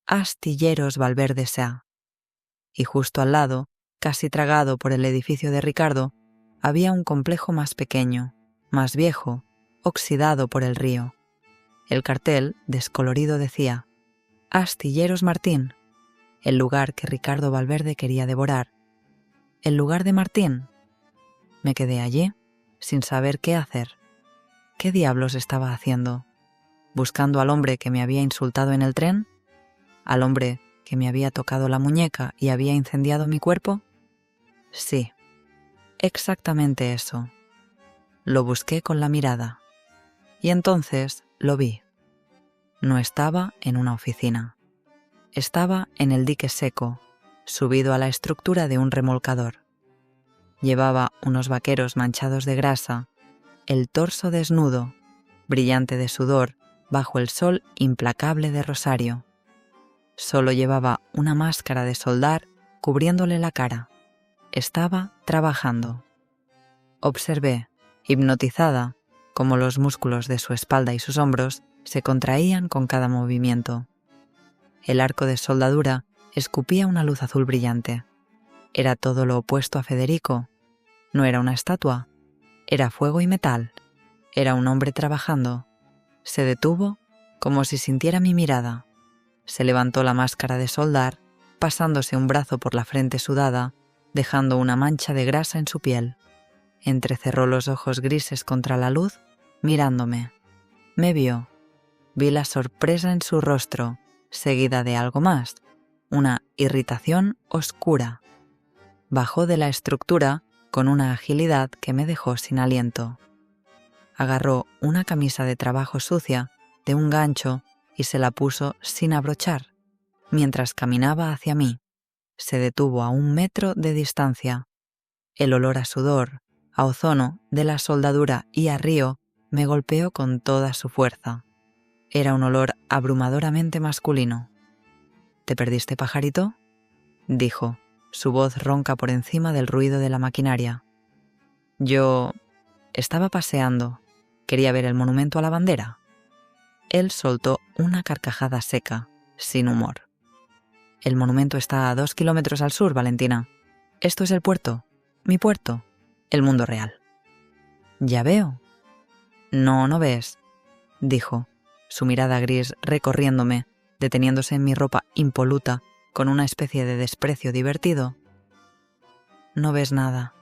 Astilleros Valverde S.A. Y justo al lado, casi tragado por el edificio de Ricardo, había un complejo más pequeño, más viejo, oxidado por el río. El cartel, descolorido, decía: Astilleros Martín, el lugar que Ricardo Valverde quería devorar. ¿El lugar de Martín? Me quedé allí, sin saber qué hacer. ¿Qué diablos estaba haciendo? ¿Buscando al hombre que me había insultado en el tren? ¿Al hombre que me había tocado la muñeca y había incendiado mi cuerpo? Sí, exactamente eso. Lo busqué con la mirada. Y entonces lo vi. No estaba en una oficina. Estaba en el dique seco, subido a la estructura de un remolcador. Llevaba unos vaqueros manchados de grasa, el torso desnudo, brillante de sudor, bajo el sol implacable de Rosario. Solo llevaba una máscara de soldar cubriéndole la cara. Estaba trabajando. Observé, hipnotizada, cómo los músculos de su espalda y sus hombros se contraían con cada movimiento. El arco de soldadura escupía una luz azul brillante. Era todo lo opuesto a Federico. No era una estatua. Era fuego y metal. Era un hombre trabajando. Se detuvo como si sintiera mi mirada. Se levantó la máscara de soldar, pasándose un brazo por la frente sudada, dejando una mancha de grasa en su piel. Entrecerró los ojos grises contra la luz, mirándome. Me vio. Vi la sorpresa en su rostro, seguida de algo más, una irritación oscura. Bajó de la estructura con una agilidad que me dejó sin aliento. Agarró una camisa de trabajo sucia de un gancho y se la puso sin abrochar. Mientras caminaba hacia mí, se detuvo a 1 metro de distancia. El olor a sudor, a ozono de la soldadura y a río me golpeó con toda su fuerza. Era un olor abrumadoramente masculino. ¿Te perdiste, pajarito?, dijo, su voz ronca por encima del ruido de la maquinaria. Yo estaba paseando. Quería ver el monumento a la bandera. Él soltó una carcajada seca, sin humor. El monumento está a 2 kilómetros al sur, Valentina. Esto es el puerto, mi puerto, el mundo real. Ya veo. No ves, dijo, su mirada gris recorriéndome, deteniéndose en mi ropa impoluta con una especie de desprecio divertido. No ves nada.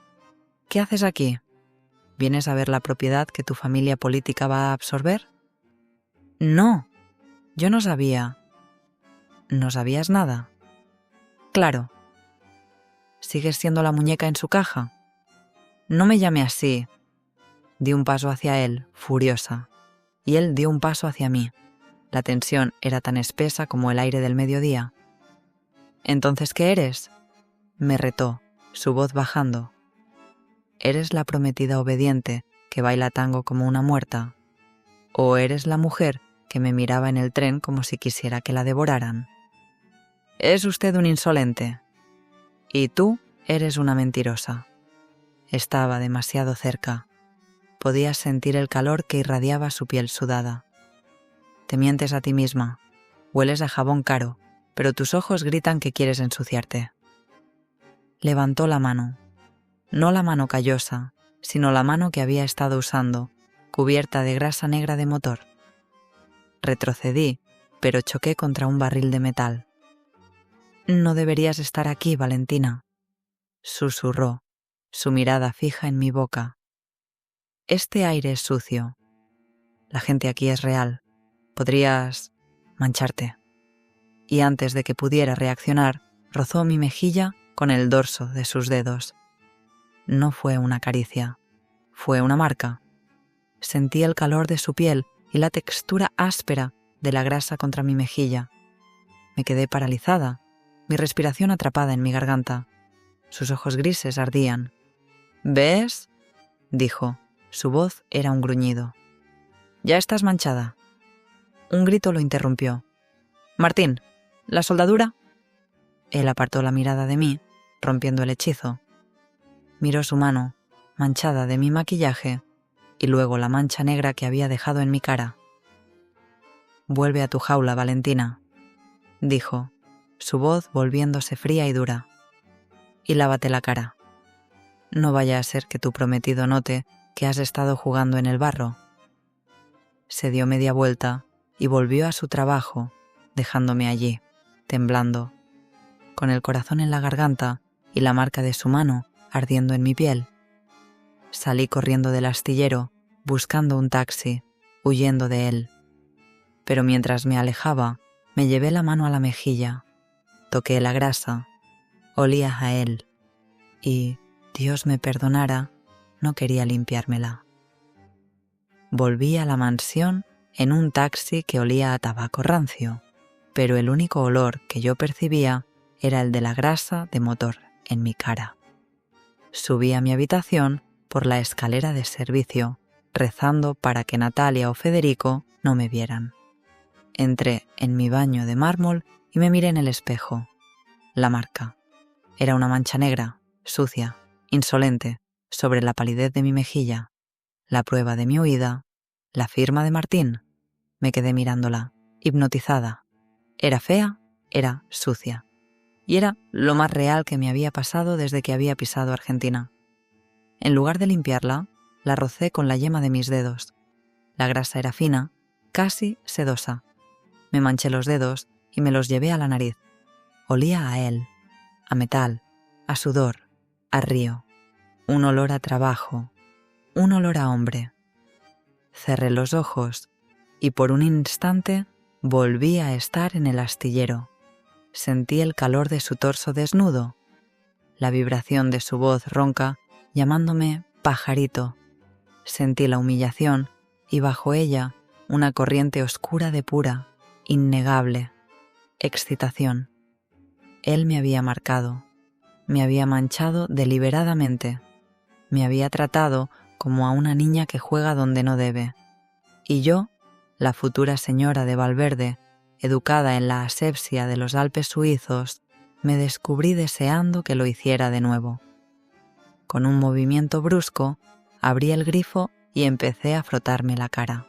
¿Qué haces aquí? ¿Vienes a ver la propiedad que tu familia política va a absorber? No, yo no sabía. ¿No sabías nada? Claro. ¿Sigues siendo la muñeca en su caja? No me llame así. Di un paso hacia él, furiosa, y él dio un paso hacia mí. La tensión era tan espesa como el aire del mediodía. ¿Entonces qué eres?, me retó, su voz bajando. ¿Eres la prometida obediente que baila tango como una muerta? ¿O eres la mujer que me miraba en el tren como si quisiera que la devoraran? Es usted un insolente. Y tú eres una mentirosa. Estaba demasiado cerca. Podías sentir el calor que irradiaba su piel sudada. Te mientes a ti misma. Hueles a jabón caro, pero tus ojos gritan que quieres ensuciarte. Levantó la mano. No la mano callosa, sino la mano que había estado usando, cubierta de grasa negra de motor. Retrocedí, pero choqué contra un barril de metal. No deberías estar aquí, Valentina, susurró, su mirada fija en mi boca. Este aire es sucio. La gente aquí es real. Podrías mancharte. Y antes de que pudiera reaccionar, rozó mi mejilla con el dorso de sus dedos. No fue una caricia, fue una marca. Sentí el calor de su piel y la textura áspera de la grasa contra mi mejilla. Me quedé paralizada, mi respiración atrapada en mi garganta. Sus ojos grises ardían. «¿Ves?», dijo. Su voz era un gruñido. «Ya estás manchada». Un grito lo interrumpió. «Martín, ¿la soldadura?». Él apartó la mirada de mí, rompiendo el hechizo. Miró su mano, manchada de mi maquillaje, y luego la mancha negra que había dejado en mi cara. «Vuelve a tu jaula, Valentina», dijo, su voz volviéndose fría y dura. «Y lávate la cara. No vaya a ser que tu prometido note que has estado jugando en el barro». Se dio media vuelta y volvió a su trabajo, dejándome allí, temblando, con el corazón en la garganta y la marca de su mano ardiendo en mi piel. Salí corriendo del astillero, buscando un taxi, huyendo de él. Pero mientras me alejaba, me llevé la mano a la mejilla, toqué la grasa, olía a él y, Dios me perdonara, no quería limpiármela. Volví a la mansión en un taxi que olía a tabaco rancio, pero el único olor que yo percibía era el de la grasa de motor en mi cara. Subí a mi habitación por la escalera de servicio, rezando para que Natalia o Federico no me vieran. Entré en mi baño de mármol y me miré en el espejo. La marca. Era una mancha negra, sucia, insolente, sobre la palidez de mi mejilla. La prueba de mi huida, la firma de Martín. Me quedé mirándola, hipnotizada. Era fea, era sucia. Y era lo más real que me había pasado desde que había pisado Argentina. En lugar de limpiarla, la rocé con la yema de mis dedos. La grasa era fina, casi sedosa. Me manché los dedos y me los llevé a la nariz. Olía a él, a metal, a sudor, a río. Un olor a trabajo, un olor a hombre. Cerré los ojos y por un instante volví a estar en el astillero. Sentí el calor de su torso desnudo, la vibración de su voz ronca llamándome pajarito. Sentí la humillación y bajo ella una corriente oscura de pura, innegable, excitación. Él me había marcado, me había manchado deliberadamente, me había tratado como a una niña que juega donde no debe. Y yo, la futura señora de Valverde, educada en la asepsia de los Alpes suizos, me descubrí deseando que lo hiciera de nuevo. Con un movimiento brusco, abrí el grifo y empecé a frotarme la cara.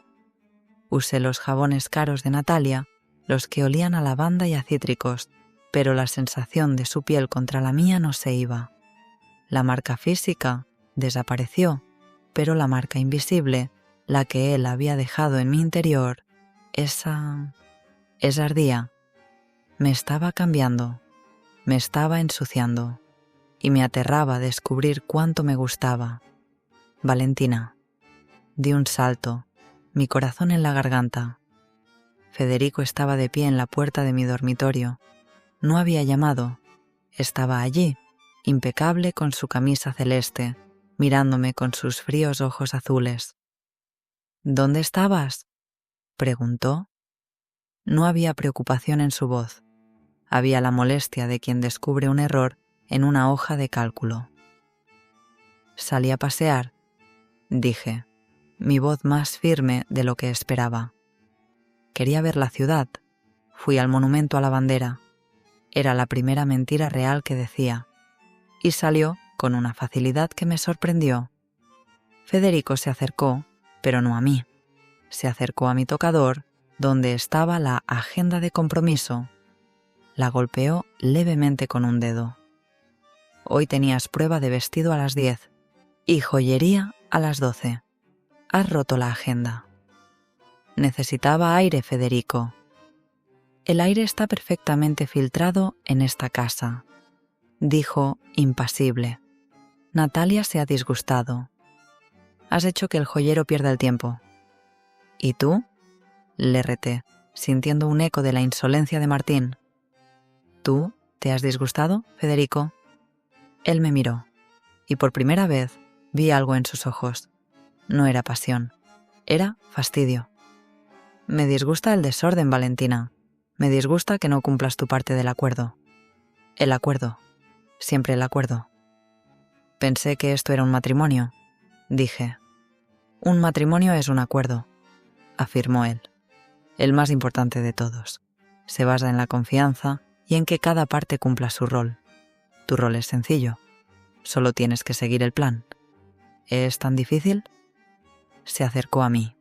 Usé los jabones caros de Natalia, los que olían a lavanda y a cítricos, pero la sensación de su piel contra la mía no se iba. La marca física desapareció, pero la marca invisible, la que él había dejado en mi interior, esa ardía. Me estaba cambiando, me estaba ensuciando, y me aterraba descubrir cuánto me gustaba. Valentina. Di un salto, mi corazón en la garganta. Federico estaba de pie en la puerta de mi dormitorio. No había llamado. Estaba allí, impecable con su camisa celeste, mirándome con sus fríos ojos azules. «¿Dónde estabas?», preguntó. No había preocupación en su voz. Había la molestia de quien descubre un error en una hoja de cálculo. «Salí a pasear», dije, mi voz más firme de lo que esperaba. Quería ver la ciudad. Fui al monumento a la bandera. Era la primera mentira real que decía. Y salió con una facilidad que me sorprendió. Federico se acercó, pero no a mí. Se acercó a mi tocador, donde estaba la agenda de compromiso. La golpeó levemente con un dedo. «Hoy tenías prueba de vestido a las 10 y joyería a las 12. Has roto la agenda». Necesitaba aire, Federico. «El aire está perfectamente filtrado en esta casa», dijo impasible. «Natalia se ha disgustado. Has hecho que el joyero pierda el tiempo». «¿Y tú?», le reté, sintiendo un eco de la insolencia de Martín. «¿Tú te has disgustado, Federico?». Él me miró, y por primera vez vi algo en sus ojos. No era pasión, era fastidio. Me disgusta el desorden, Valentina. Me disgusta que no cumplas tu parte del acuerdo. El acuerdo, siempre el acuerdo. Pensé que esto era un matrimonio. Dije, un matrimonio es un acuerdo, afirmó él. El más importante de todos. Se basa en la confianza y en que cada parte cumpla su rol. Tu rol es sencillo. Solo tienes que seguir el plan. ¿Es tan difícil? Se acercó a mí.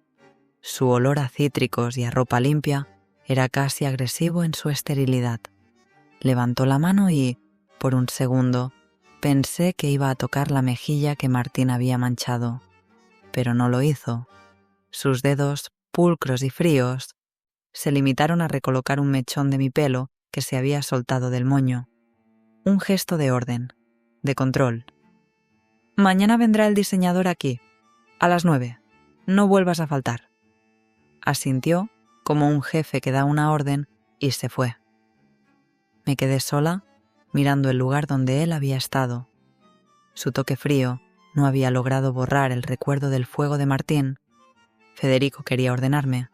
Su olor a cítricos y a ropa limpia era casi agresivo en su esterilidad. Levantó la mano y, por un segundo, pensé que iba a tocar la mejilla que Martín había manchado, pero no lo hizo. Sus dedos, pulcros y fríos, se limitaron a recolocar un mechón de mi pelo que se había soltado del moño. Un gesto de orden, de control. Mañana vendrá el diseñador aquí, a las 9. No vuelvas a faltar. Asintió como un jefe que da una orden y se fue. Me quedé sola, mirando el lugar donde él había estado. Su toque frío no había logrado borrar el recuerdo del fuego de Martín. Federico quería ordenarme.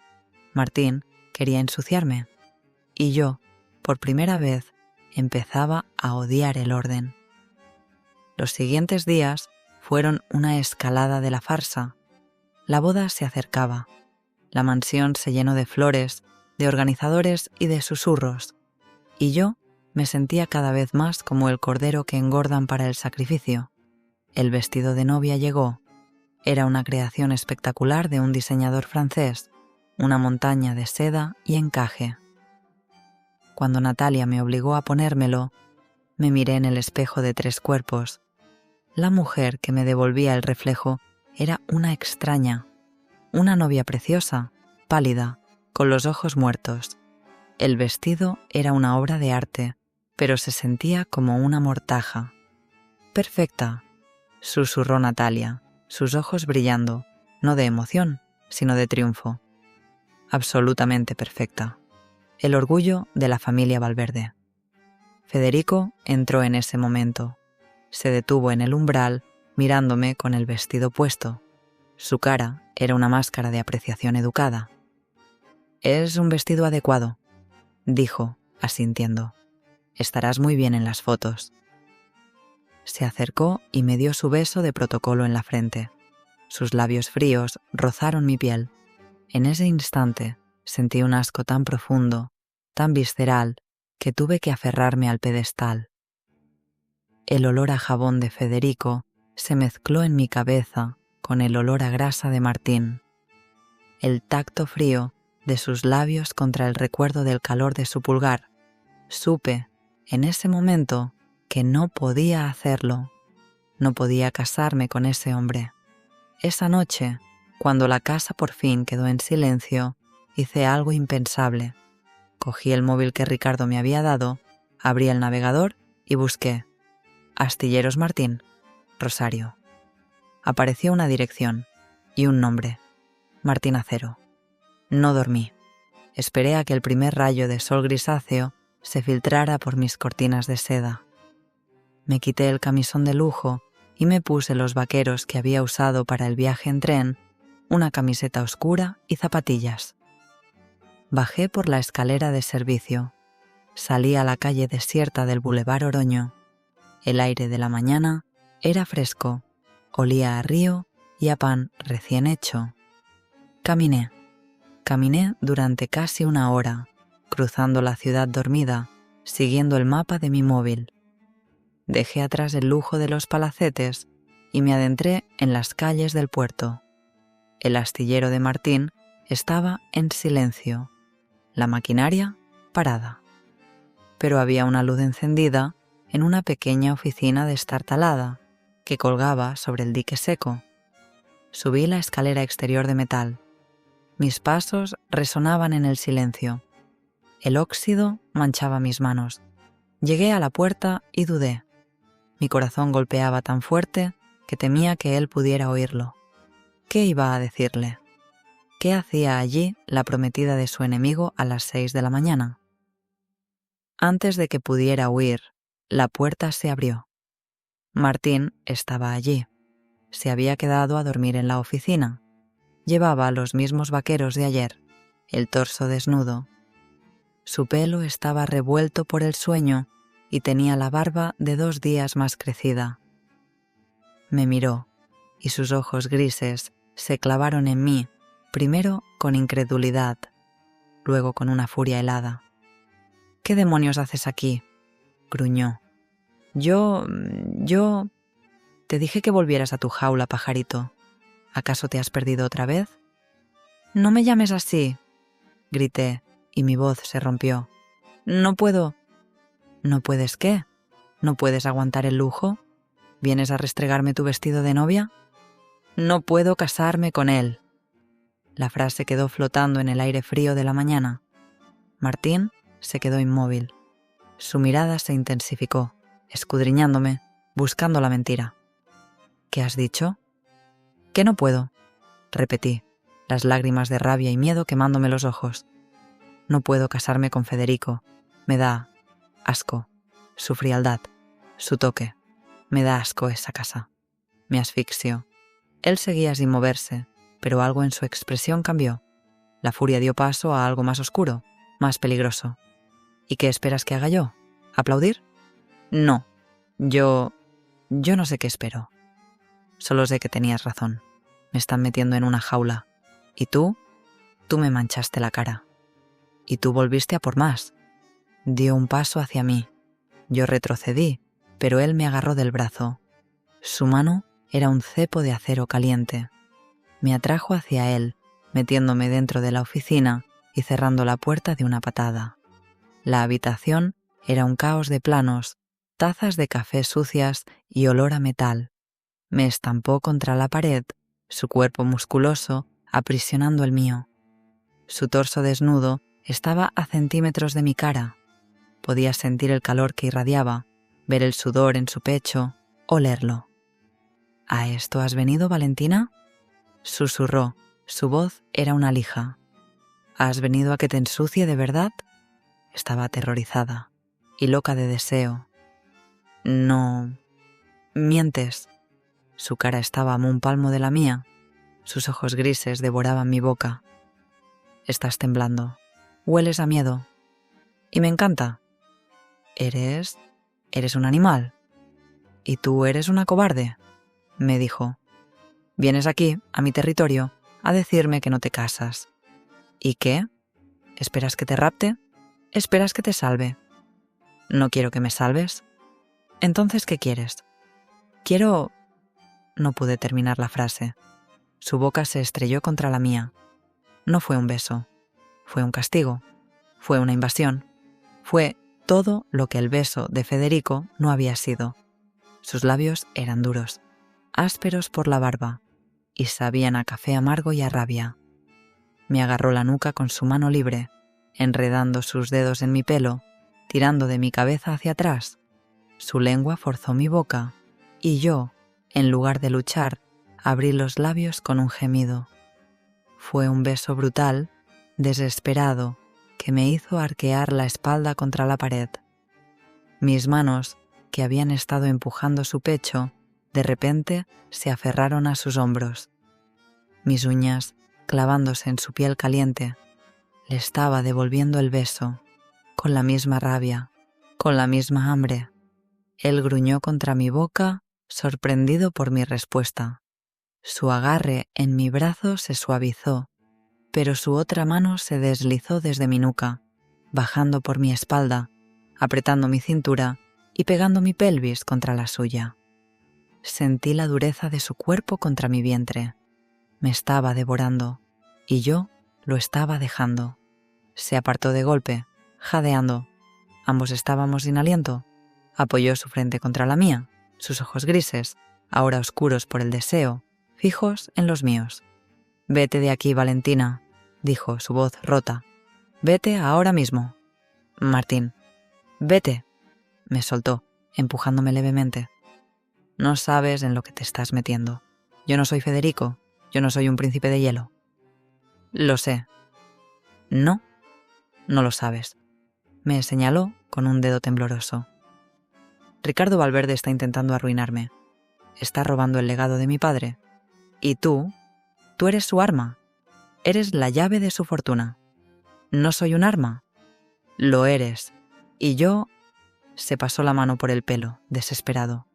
Martín quería ensuciarme. Y yo, por primera vez, empezaba a odiar el orden. Los siguientes días fueron una escalada de la farsa. La boda se acercaba. La mansión se llenó de flores, de organizadores y de susurros. Y yo me sentía cada vez más como el cordero que engordan para el sacrificio. El vestido de novia llegó. Era una creación espectacular de un diseñador francés, una montaña de seda y encaje. Cuando Natalia me obligó a ponérmelo, me miré en el espejo de 3 cuerpos. La mujer que me devolvía el reflejo era una extraña, una novia preciosa, pálida, con los ojos muertos. El vestido era una obra de arte, pero se sentía como una mortaja. Perfecta, susurró Natalia, sus ojos brillando, no de emoción, sino de triunfo. Absolutamente perfecta. El orgullo de la familia Valverde. Federico entró en ese momento. Se detuvo en el umbral, mirándome con el vestido puesto. Su cara era una máscara de apreciación educada. «Es un vestido adecuado», dijo, asintiendo. «Estarás muy bien en las fotos». Se acercó y me dio su beso de protocolo en la frente. Sus labios fríos rozaron mi piel. En ese instante sentí un asco tan profundo, tan visceral, que tuve que aferrarme al pedestal. El olor a jabón de Federico se mezcló en mi cabeza con el olor a grasa de Martín. El tacto frío de sus labios contra el recuerdo del calor de su pulgar. Supe, en ese momento, que no podía hacerlo. No podía casarme con ese hombre. Esa noche, cuando la casa por fin quedó en silencio, hice algo impensable. Cogí el móvil que Ricardo me había dado, abrí el navegador y busqué Astilleros Martín, Rosario. Apareció una dirección y un nombre, Martín Acero. No dormí. Esperé a que el primer rayo de sol grisáceo se filtrara por mis cortinas de seda. Me quité el camisón de lujo y me puse los vaqueros que había usado para el viaje en tren, una camiseta oscura y zapatillas. Bajé por la escalera de servicio. Salí a la calle desierta del Boulevard Oroño. El aire de la mañana era fresco, olía a río y a pan recién hecho. Caminé durante casi una hora, cruzando la ciudad dormida, siguiendo el mapa de mi móvil. Dejé atrás el lujo de los palacetes y me adentré en las calles del puerto. El astillero de Martín estaba en silencio, la maquinaria parada. Pero había una luz encendida en una pequeña oficina destartalada que colgaba sobre el dique seco. Subí la escalera exterior de metal. Mis pasos resonaban en el silencio. El óxido manchaba mis manos. Llegué a la puerta y dudé. Mi corazón golpeaba tan fuerte que temía que él pudiera oírlo. ¿Qué iba a decirle? ¿Qué hacía allí la prometida de su enemigo a las 6 de la mañana? Antes de que pudiera huir, la puerta se abrió. Martín estaba allí. Se había quedado a dormir en la oficina. Llevaba los mismos vaqueros de ayer, el torso desnudo. Su pelo estaba revuelto por el sueño y tenía la barba de 2 días más crecida. Me miró y sus ojos grises se clavaron en mí, primero con incredulidad, luego con una furia helada. «¿Qué demonios haces aquí?», gruñó. Yo... Te dije que volvieras a tu jaula, pajarito. ¿Acaso te has perdido otra vez? «No me llames así», grité, y mi voz se rompió. «No puedo». «¿No puedes qué? ¿No puedes aguantar el lujo? ¿Vienes a restregarme tu vestido de novia?» «No puedo casarme con él». La frase quedó flotando en el aire frío de la mañana. Martín se quedó inmóvil. Su mirada se intensificó, escudriñándome, buscando la mentira. «¿Qué has dicho?» «Que no puedo», repetí, las lágrimas de rabia y miedo quemándome los ojos. «No puedo casarme con Federico. Me da asco, su frialdad, su toque. Me da asco esa casa». Me asfixió. Él seguía sin moverse, pero algo en su expresión cambió. La furia dio paso a algo más oscuro, más peligroso. «¿Y qué esperas que haga yo? ¿Aplaudir?» «No. Yo no sé qué espero. Solo sé que tenías razón. Me están metiendo en una jaula. Y tú me manchaste la cara. Y tú volviste a por más». Dio un paso hacia mí. Yo retrocedí, pero él me agarró del brazo. Su mano era un cepo de acero caliente. Me atrajo hacia él, metiéndome dentro de la oficina y cerrando la puerta de una patada. La habitación era un caos de planos, tazas de café sucias y olor a metal. Me estampó contra la pared, su cuerpo musculoso aprisionando el mío. Su torso desnudo estaba a centímetros de mi cara. Podía sentir el calor que irradiaba, ver el sudor en su pecho, olerlo. «¿A esto has venido, Valentina?», susurró. Su voz era una lija. «¿Has venido a que te ensucie de verdad?». Estaba aterrorizada y loca de deseo. «No. Mientes». Su cara estaba a un palmo de la mía. Sus ojos grises devoraban mi boca. «Estás temblando. Hueles a miedo. Y me encanta. Eres un animal. Y tú eres una cobarde», me dijo. «Vienes aquí, a mi territorio, a decirme que no te casas. ¿Y qué? ¿Esperas que te rapte? ¿Esperas que te salve? No quiero que me salves. Entonces, ¿qué quieres?» «Quiero...». No pude terminar la frase. Su boca se estrelló contra la mía. No fue un beso. Fue un castigo. Fue una invasión. Fue todo lo que el beso de Federico no había sido. Sus labios eran duros, ásperos por la barba, y sabían a café amargo y a rabia. Me agarró la nuca con su mano libre, enredando sus dedos en mi pelo, tirando de mi cabeza hacia atrás. Su lengua forzó mi boca, y yo, en lugar de luchar, abrí los labios con un gemido. Fue un beso brutal, desesperado, que me hizo arquear la espalda contra la pared. Mis manos, que habían estado empujando su pecho, de repente se aferraron a sus hombros. Mis uñas, clavándose en su piel caliente, le estaba devolviendo el beso, con la misma rabia, con la misma hambre. Él gruñó contra mi boca, sorprendido por mi respuesta. Su agarre en mi brazo se suavizó, pero su otra mano se deslizó desde mi nuca, bajando por mi espalda, apretando mi cintura y pegando mi pelvis contra la suya. Sentí la dureza de su cuerpo contra mi vientre. Me estaba devorando, y yo lo estaba dejando. Se apartó de golpe, jadeando. Ambos estábamos sin aliento. Apoyó su frente contra la mía, sus ojos grises, ahora oscuros por el deseo, fijos en los míos. «Vete de aquí, Valentina», dijo, su voz rota. «Vete ahora mismo». «Martín». «Vete», me soltó, empujándome levemente. «No sabes en lo que te estás metiendo. Yo no soy Federico, yo no soy un príncipe de hielo». «Lo sé». «No, no lo sabes», me señaló con un dedo tembloroso. Ricardo Valverde está intentando arruinarme. Está robando el legado de mi padre. Y tú eres su arma. Eres la llave de su fortuna. ¿No soy un arma? Lo eres. Y yo... Se pasó la mano por el pelo, desesperado.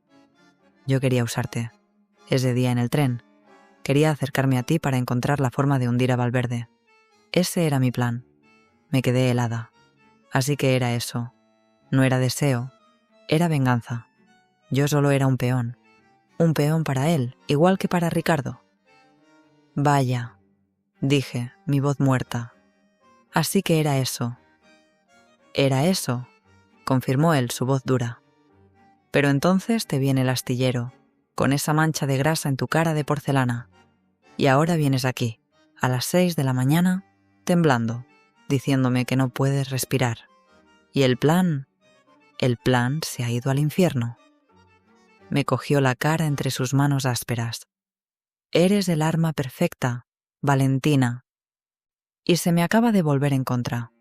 Yo quería usarte. Ese día en el tren. Quería acercarme a ti para encontrar la forma de hundir a Valverde. Ese era mi plan. Me quedé helada. Así que era eso. No era deseo. Era venganza. Yo solo era un peón. Un peón para él, igual que para Ricardo. Vaya, dije, mi voz muerta. Así que era eso. Era eso, confirmó él, su voz dura. Pero entonces te viene el astillero, con esa mancha de grasa en tu cara de porcelana. Y ahora vienes aquí, a las 6 de la mañana, temblando, diciéndome que no puedes respirar. Y el plan se ha ido al infierno. Me cogió la cara entre sus manos ásperas. Eres el arma perfecta, Valentina. Y se me acaba de volver en contra.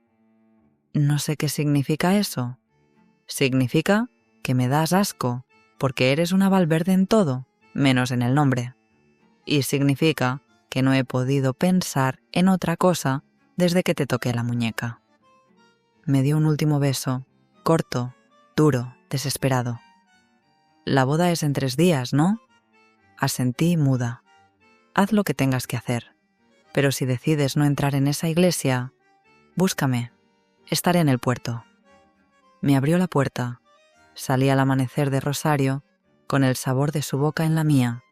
No sé qué significa eso. Significa que me das asco, porque eres una Valverde en todo, menos en el nombre. Y significa que no he podido pensar en otra cosa desde que te toqué la muñeca. Me dio un último beso, corto, duro, desesperado. La boda es en 3 días, ¿no? Asentí muda. Haz lo que tengas que hacer. Pero si decides no entrar en esa iglesia, búscame. Estaré en el puerto. Me abrió la puerta. Salí al amanecer de Rosario, con el sabor de su boca en la mía,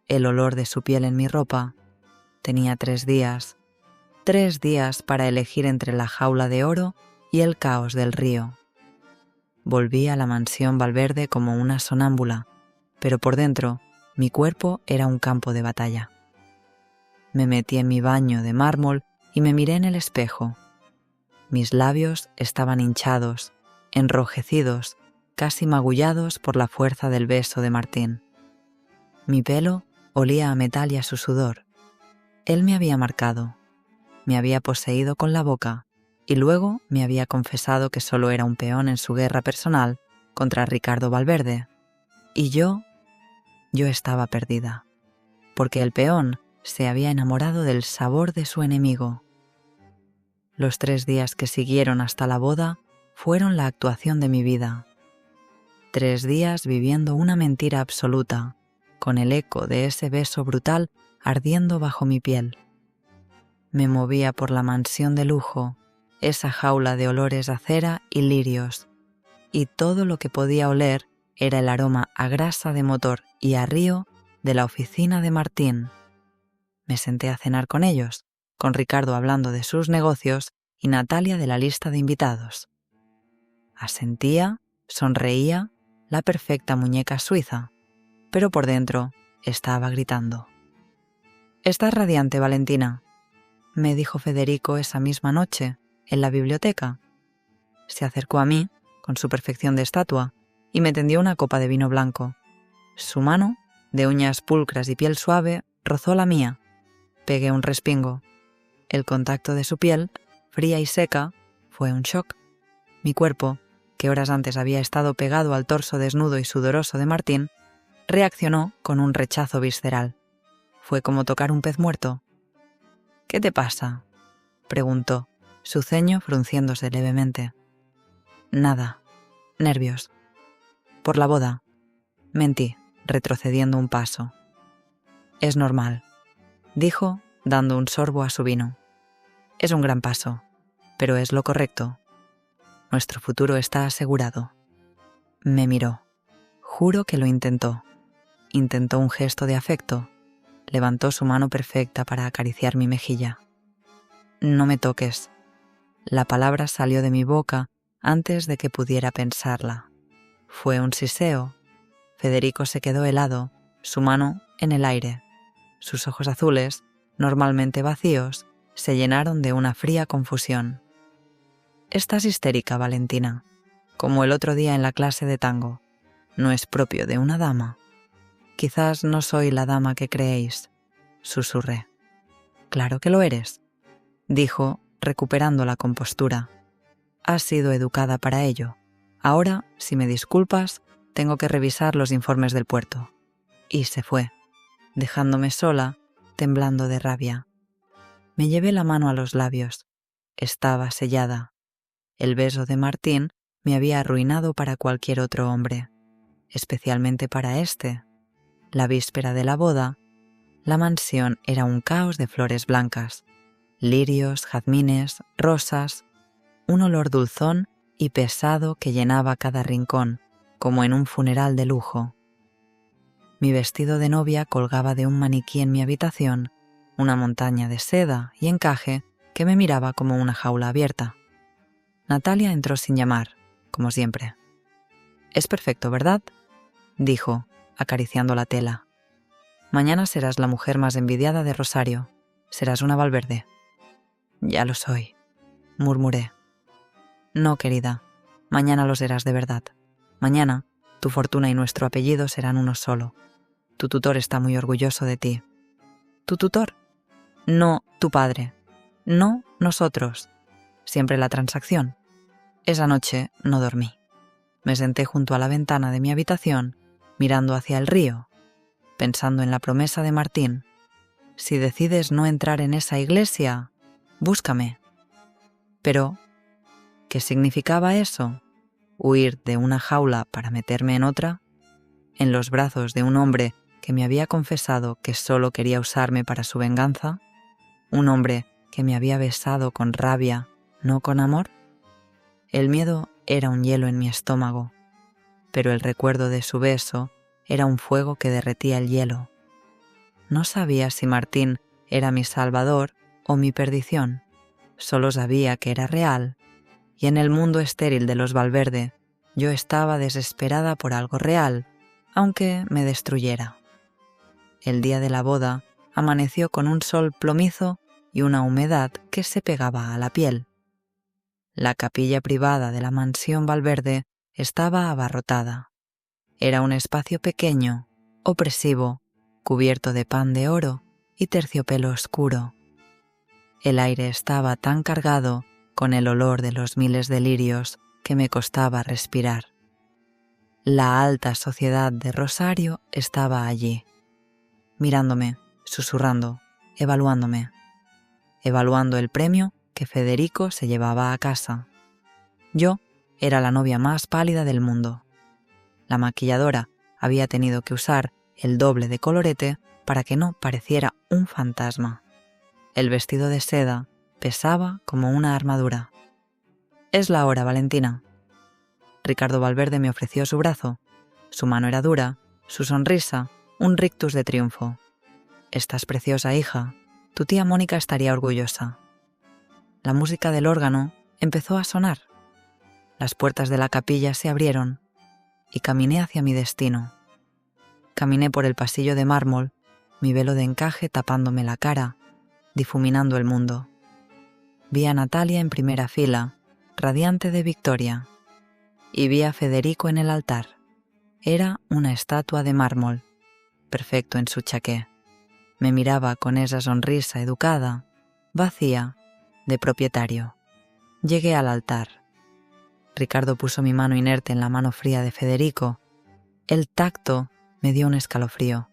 el olor de su piel en mi ropa. Tenía 3 días. 3 días para elegir entre la jaula de oro y el caos del río. Volví a la mansión Valverde como una sonámbula, pero por dentro mi cuerpo era un campo de batalla. Me metí en mi baño de mármol y me miré en el espejo. Mis labios estaban hinchados, enrojecidos, casi magullados por la fuerza del beso de Martín. Mi pelo olía a metal y a su sudor. Él me había marcado, me había poseído con la boca y luego me había confesado que solo era un peón en su guerra personal contra Ricardo Valverde. Y yo estaba perdida, porque el peón se había enamorado del sabor de su enemigo. Los 3 días que siguieron hasta la boda fueron la actuación de mi vida. 3 días viviendo una mentira absoluta, con el eco de ese beso brutal ardiendo bajo mi piel. Me movía por la mansión de lujo, esa jaula de olores a cera y lirios, y todo lo que podía oler era el aroma a grasa de motor y a río de la oficina de Martín. Me senté a cenar con ellos, con Ricardo hablando de sus negocios y Natalia de la lista de invitados. Asentía, sonreía, la perfecta muñeca suiza, pero por dentro estaba gritando. «Estás radiante, Valentina», me dijo Federico esa misma noche, en la biblioteca. Se acercó a mí, con su perfección de estatua, y me tendió una copa de vino blanco. Su mano, de uñas pulcras y piel suave, rozó la mía. Pegué un respingo. El contacto de su piel, fría y seca, fue un shock. Mi cuerpo, que horas antes había estado pegado al torso desnudo y sudoroso de Martín, reaccionó con un rechazo visceral. Fue como tocar un pez muerto. «¿Qué te pasa?», preguntó, su ceño frunciéndose levemente. «Nada. Nervios. Por la boda». Mentí, retrocediendo un paso. «Es normal», dijo, dando un sorbo a su vino. «Es un gran paso, pero es lo correcto. Nuestro futuro está asegurado». Me miró. Juro que lo intentó. Intentó un gesto de afecto. Levantó su mano perfecta para acariciar mi mejilla. «No me toques». La palabra salió de mi boca antes de que pudiera pensarla. Fue un siseo. Federico se quedó helado, su mano en el aire. Sus ojos azules, normalmente vacíos, se llenaron de una fría confusión. «Estás histérica, Valentina, como el otro día en la clase de tango. No es propio de una dama». «Quizás no soy la dama que creéis», susurré. «Claro que lo eres», dijo, recuperando la compostura. «Has sido educada para ello. Ahora, si me disculpas, tengo que revisar los informes del puerto. Y se fue, dejándome sola, temblando de rabia. Me llevé la mano a los labios. Estaba sellada. El beso de Martín me había arruinado para cualquier otro hombre, especialmente para este. La víspera de la boda, la mansión era un caos de flores blancas, lirios, jazmines, rosas, un olor dulzón y pesado que llenaba cada rincón, como en un funeral de lujo. Mi vestido de novia colgaba de un maniquí en mi habitación, una montaña de seda y encaje que me miraba como una jaula abierta. Natalia entró sin llamar, como siempre. «Es perfecto, ¿verdad?», dijo, acariciando la tela. «Mañana serás la mujer más envidiada de Rosario. Serás una Valverde». «Ya lo soy», murmuré. «No, querida, mañana lo serás de verdad. Mañana tu fortuna y nuestro apellido serán uno solo. Tu tutor está muy orgulloso de ti». «¿Tu tutor?» «No, tu padre. No, nosotros. Siempre la transacción». Esa noche no dormí. Me senté junto a la ventana de mi habitación, mirando hacia el río, pensando en la promesa de Martín. «Si decides no entrar en esa iglesia, búscame». Pero, ¿qué significaba eso? ¿Huir de una jaula para meterme en otra? ¿En los brazos de un hombre que me había confesado que solo quería usarme para su venganza? ¿Un hombre que me había besado con rabia, no con amor? El miedo era un hielo en mi estómago, pero el recuerdo de su beso era un fuego que derretía el hielo. No sabía si Martín era mi salvador o mi perdición, solo sabía que era real, y en el mundo estéril de los Valverde yo estaba desesperada por algo real, aunque me destruyera. El día de la boda amaneció con un sol plomizo y una humedad que se pegaba a la piel. La capilla privada de la mansión Valverde estaba abarrotada. Era un espacio pequeño, opresivo, cubierto de pan de oro y terciopelo oscuro. El aire estaba tan cargado con el olor de los miles de lirios que me costaba respirar. La alta sociedad de Rosario estaba allí, mirándome, susurrando, evaluándome, evaluando el premio que Federico se llevaba a casa. Yo era la novia más pálida del mundo. La maquilladora había tenido que usar el doble de colorete para que no pareciera un fantasma. El vestido de seda pesaba como una armadura. «Es la hora, Valentina». Ricardo Valverde me ofreció su brazo. Su mano era dura, su sonrisa, un rictus de triunfo. «Estás preciosa, hija. Tu tía Mónica estaría orgullosa». La música del órgano empezó a sonar. Las puertas de la capilla se abrieron y caminé hacia mi destino. Caminé por el pasillo de mármol, mi velo de encaje tapándome la cara, difuminando el mundo. Vi a Natalia en primera fila, radiante de victoria, y vi a Federico en el altar. Era una estatua de mármol, perfecto en su chaqué. Me miraba con esa sonrisa educada, vacía, de propietario. Llegué al altar. Ricardo puso mi mano inerte en la mano fría de Federico. El tacto me dio un escalofrío.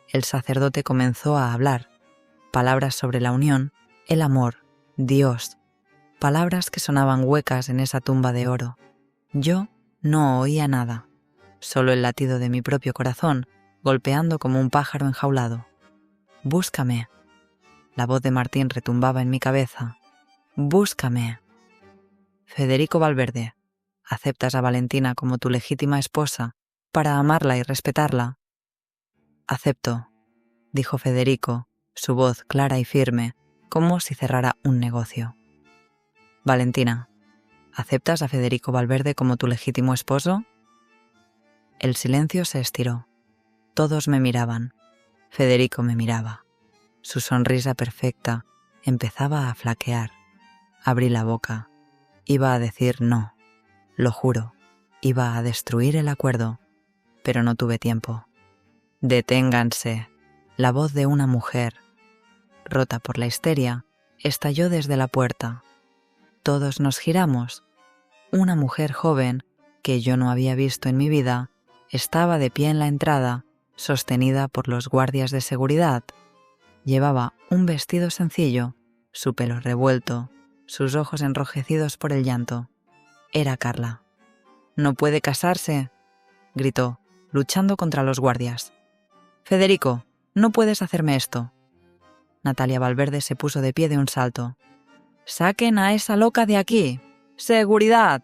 El sacerdote comenzó a hablar. Palabras sobre la unión, el amor, Dios. Palabras que sonaban huecas en esa tumba de oro. Yo no oía nada. Solo el latido de mi propio corazón, golpeando como un pájaro enjaulado. «Búscame». La voz de Martín retumbaba en mi cabeza. «Búscame». «Federico Valverde, ¿aceptas a Valentina como tu legítima esposa para amarla y respetarla?» «Acepto», dijo Federico, su voz clara y firme, como si cerrara un negocio. «Valentina, ¿aceptas a Federico Valverde como tu legítimo esposo?» El silencio se estiró. Todos me miraban. Federico me miraba. Su sonrisa perfecta empezaba a flaquear. Abrí la boca. Iba a decir no. Lo juro. Iba a destruir el acuerdo. Pero no tuve tiempo. «Deténganse». La voz de una mujer, rota por la histeria, estalló desde la puerta. Todos nos giramos. Una mujer joven, que yo no había visto en mi vida, estaba de pie en la entrada, sostenida por los guardias de seguridad. Llevaba un vestido sencillo, su pelo revuelto, sus ojos enrojecidos por el llanto. Era Carla. «No puede casarse», gritó, luchando contra los guardias. «Federico, no puedes hacerme esto». Natalia Valverde se puso de pie de un salto. «¡Saquen a esa loca de aquí! ¡Seguridad!».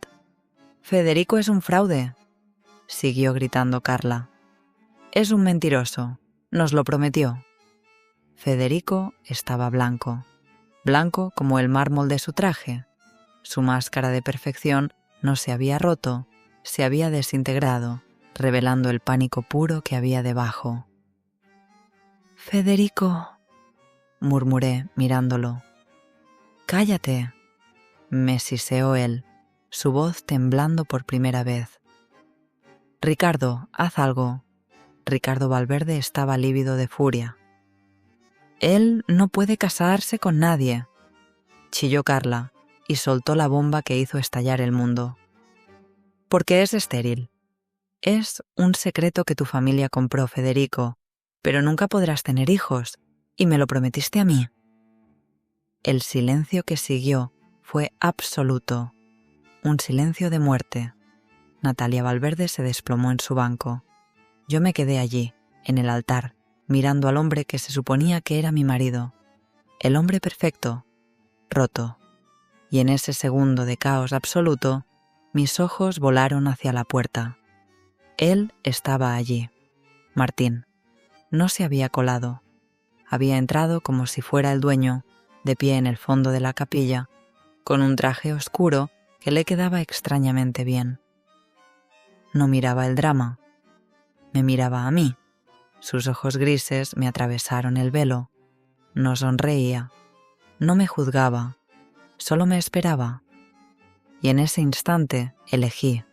«Federico es un fraude», siguió gritando Carla. «Es un mentiroso. Nos lo prometió». Federico estaba blanco, blanco como el mármol de su traje. Su máscara de perfección no se había roto, se había desintegrado, revelando el pánico puro que había debajo. «Federico», murmuré mirándolo. «Cállate», me siseó él, su voz temblando por primera vez. «Ricardo, haz algo». Ricardo Valverde estaba lívido de furia. «Él no puede casarse con nadie», chilló Carla y soltó la bomba que hizo estallar el mundo. «Porque es estéril. Es un secreto que tu familia compró, Federico, pero nunca podrás tener hijos, y me lo prometiste a mí». El silencio que siguió fue absoluto, un silencio de muerte. Natalia Valverde se desplomó en su banco. Yo me quedé allí, en el altar, mirando al hombre que se suponía que era mi marido. El hombre perfecto, roto. Y en ese segundo de caos absoluto, mis ojos volaron hacia la puerta. Él estaba allí. Martín. No se había colado. Había entrado como si fuera el dueño, de pie en el fondo de la capilla, con un traje oscuro que le quedaba extrañamente bien. No miraba el drama. Me miraba a mí. Sus ojos grises me atravesaron el velo. No sonreía. No me juzgaba. Solo me esperaba. Y en ese instante elegí.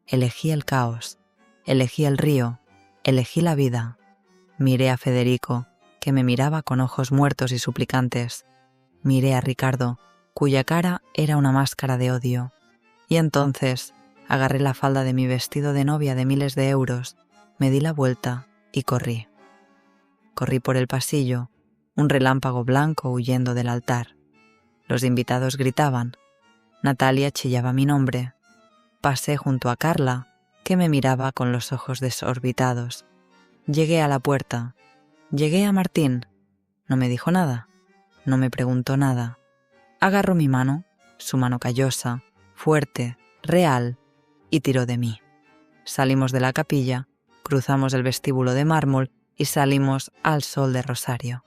Elegí el caos. Elegí el río. Elegí la vida. Miré a Federico, que me miraba con ojos muertos y suplicantes. Miré a Ricardo, cuya cara era una máscara de odio. Y entonces agarré la falda de mi vestido de novia de miles de euros, me di la vuelta y corrí. Corrí por el pasillo, un relámpago blanco huyendo del altar. Los invitados gritaban. Natalia chillaba mi nombre. Pasé junto a Carla, que me miraba con los ojos desorbitados. Llegué a la puerta. Llegué a Martín. No me dijo nada. No me preguntó nada. Agarró mi mano, su mano callosa, fuerte, real, y tiró de mí. Salimos de la capilla, cruzamos el vestíbulo de mármol y salimos al sol de Rosario.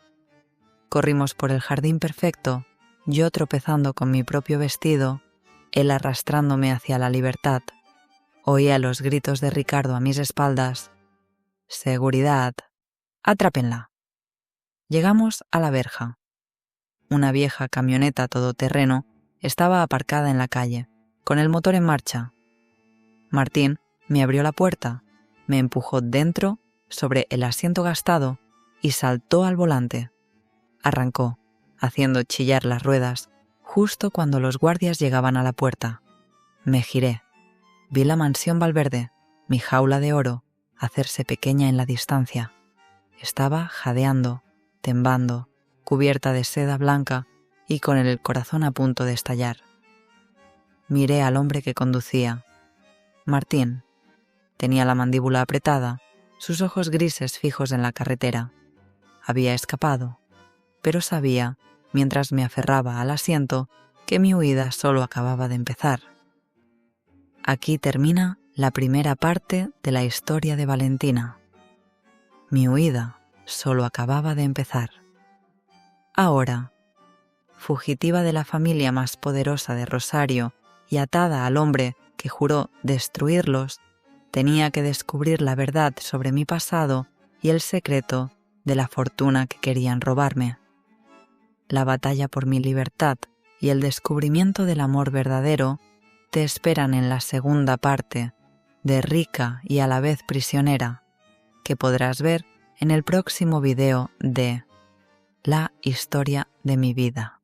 Corrimos por el jardín perfecto, yo tropezando con mi propio vestido, él arrastrándome hacia la libertad. Oía los gritos de Ricardo a mis espaldas. «Seguridad, atrápenla». Llegamos a la verja. Una vieja camioneta todoterreno estaba aparcada en la calle, con el motor en marcha. Martín me abrió la puerta, me empujó dentro, sobre el asiento gastado, y saltó al volante. Arrancó, haciendo chillar las ruedas, justo cuando los guardias llegaban a la puerta. Me giré. Vi la mansión Valverde, mi jaula de oro, hacerse pequeña en la distancia. Estaba jadeando, tembando, cubierta de seda blanca y con el corazón a punto de estallar. Miré al hombre que conducía. Martín. Tenía la mandíbula apretada, sus ojos grises fijos en la carretera. Había escapado, pero sabía, mientras me aferraba al asiento, que mi huida solo acababa de empezar. Aquí termina la primera parte de la historia de Valentina. Mi huida solo acababa de empezar. Ahora, fugitiva de la familia más poderosa de Rosario y atada al hombre que juró destruirlos, tenía que descubrir la verdad sobre mi pasado y el secreto de la fortuna que querían robarme. La batalla por mi libertad y el descubrimiento del amor verdadero te esperan en la segunda parte de Rica y a la vez prisionera, que podrás ver en el próximo video de La historia de mi vida.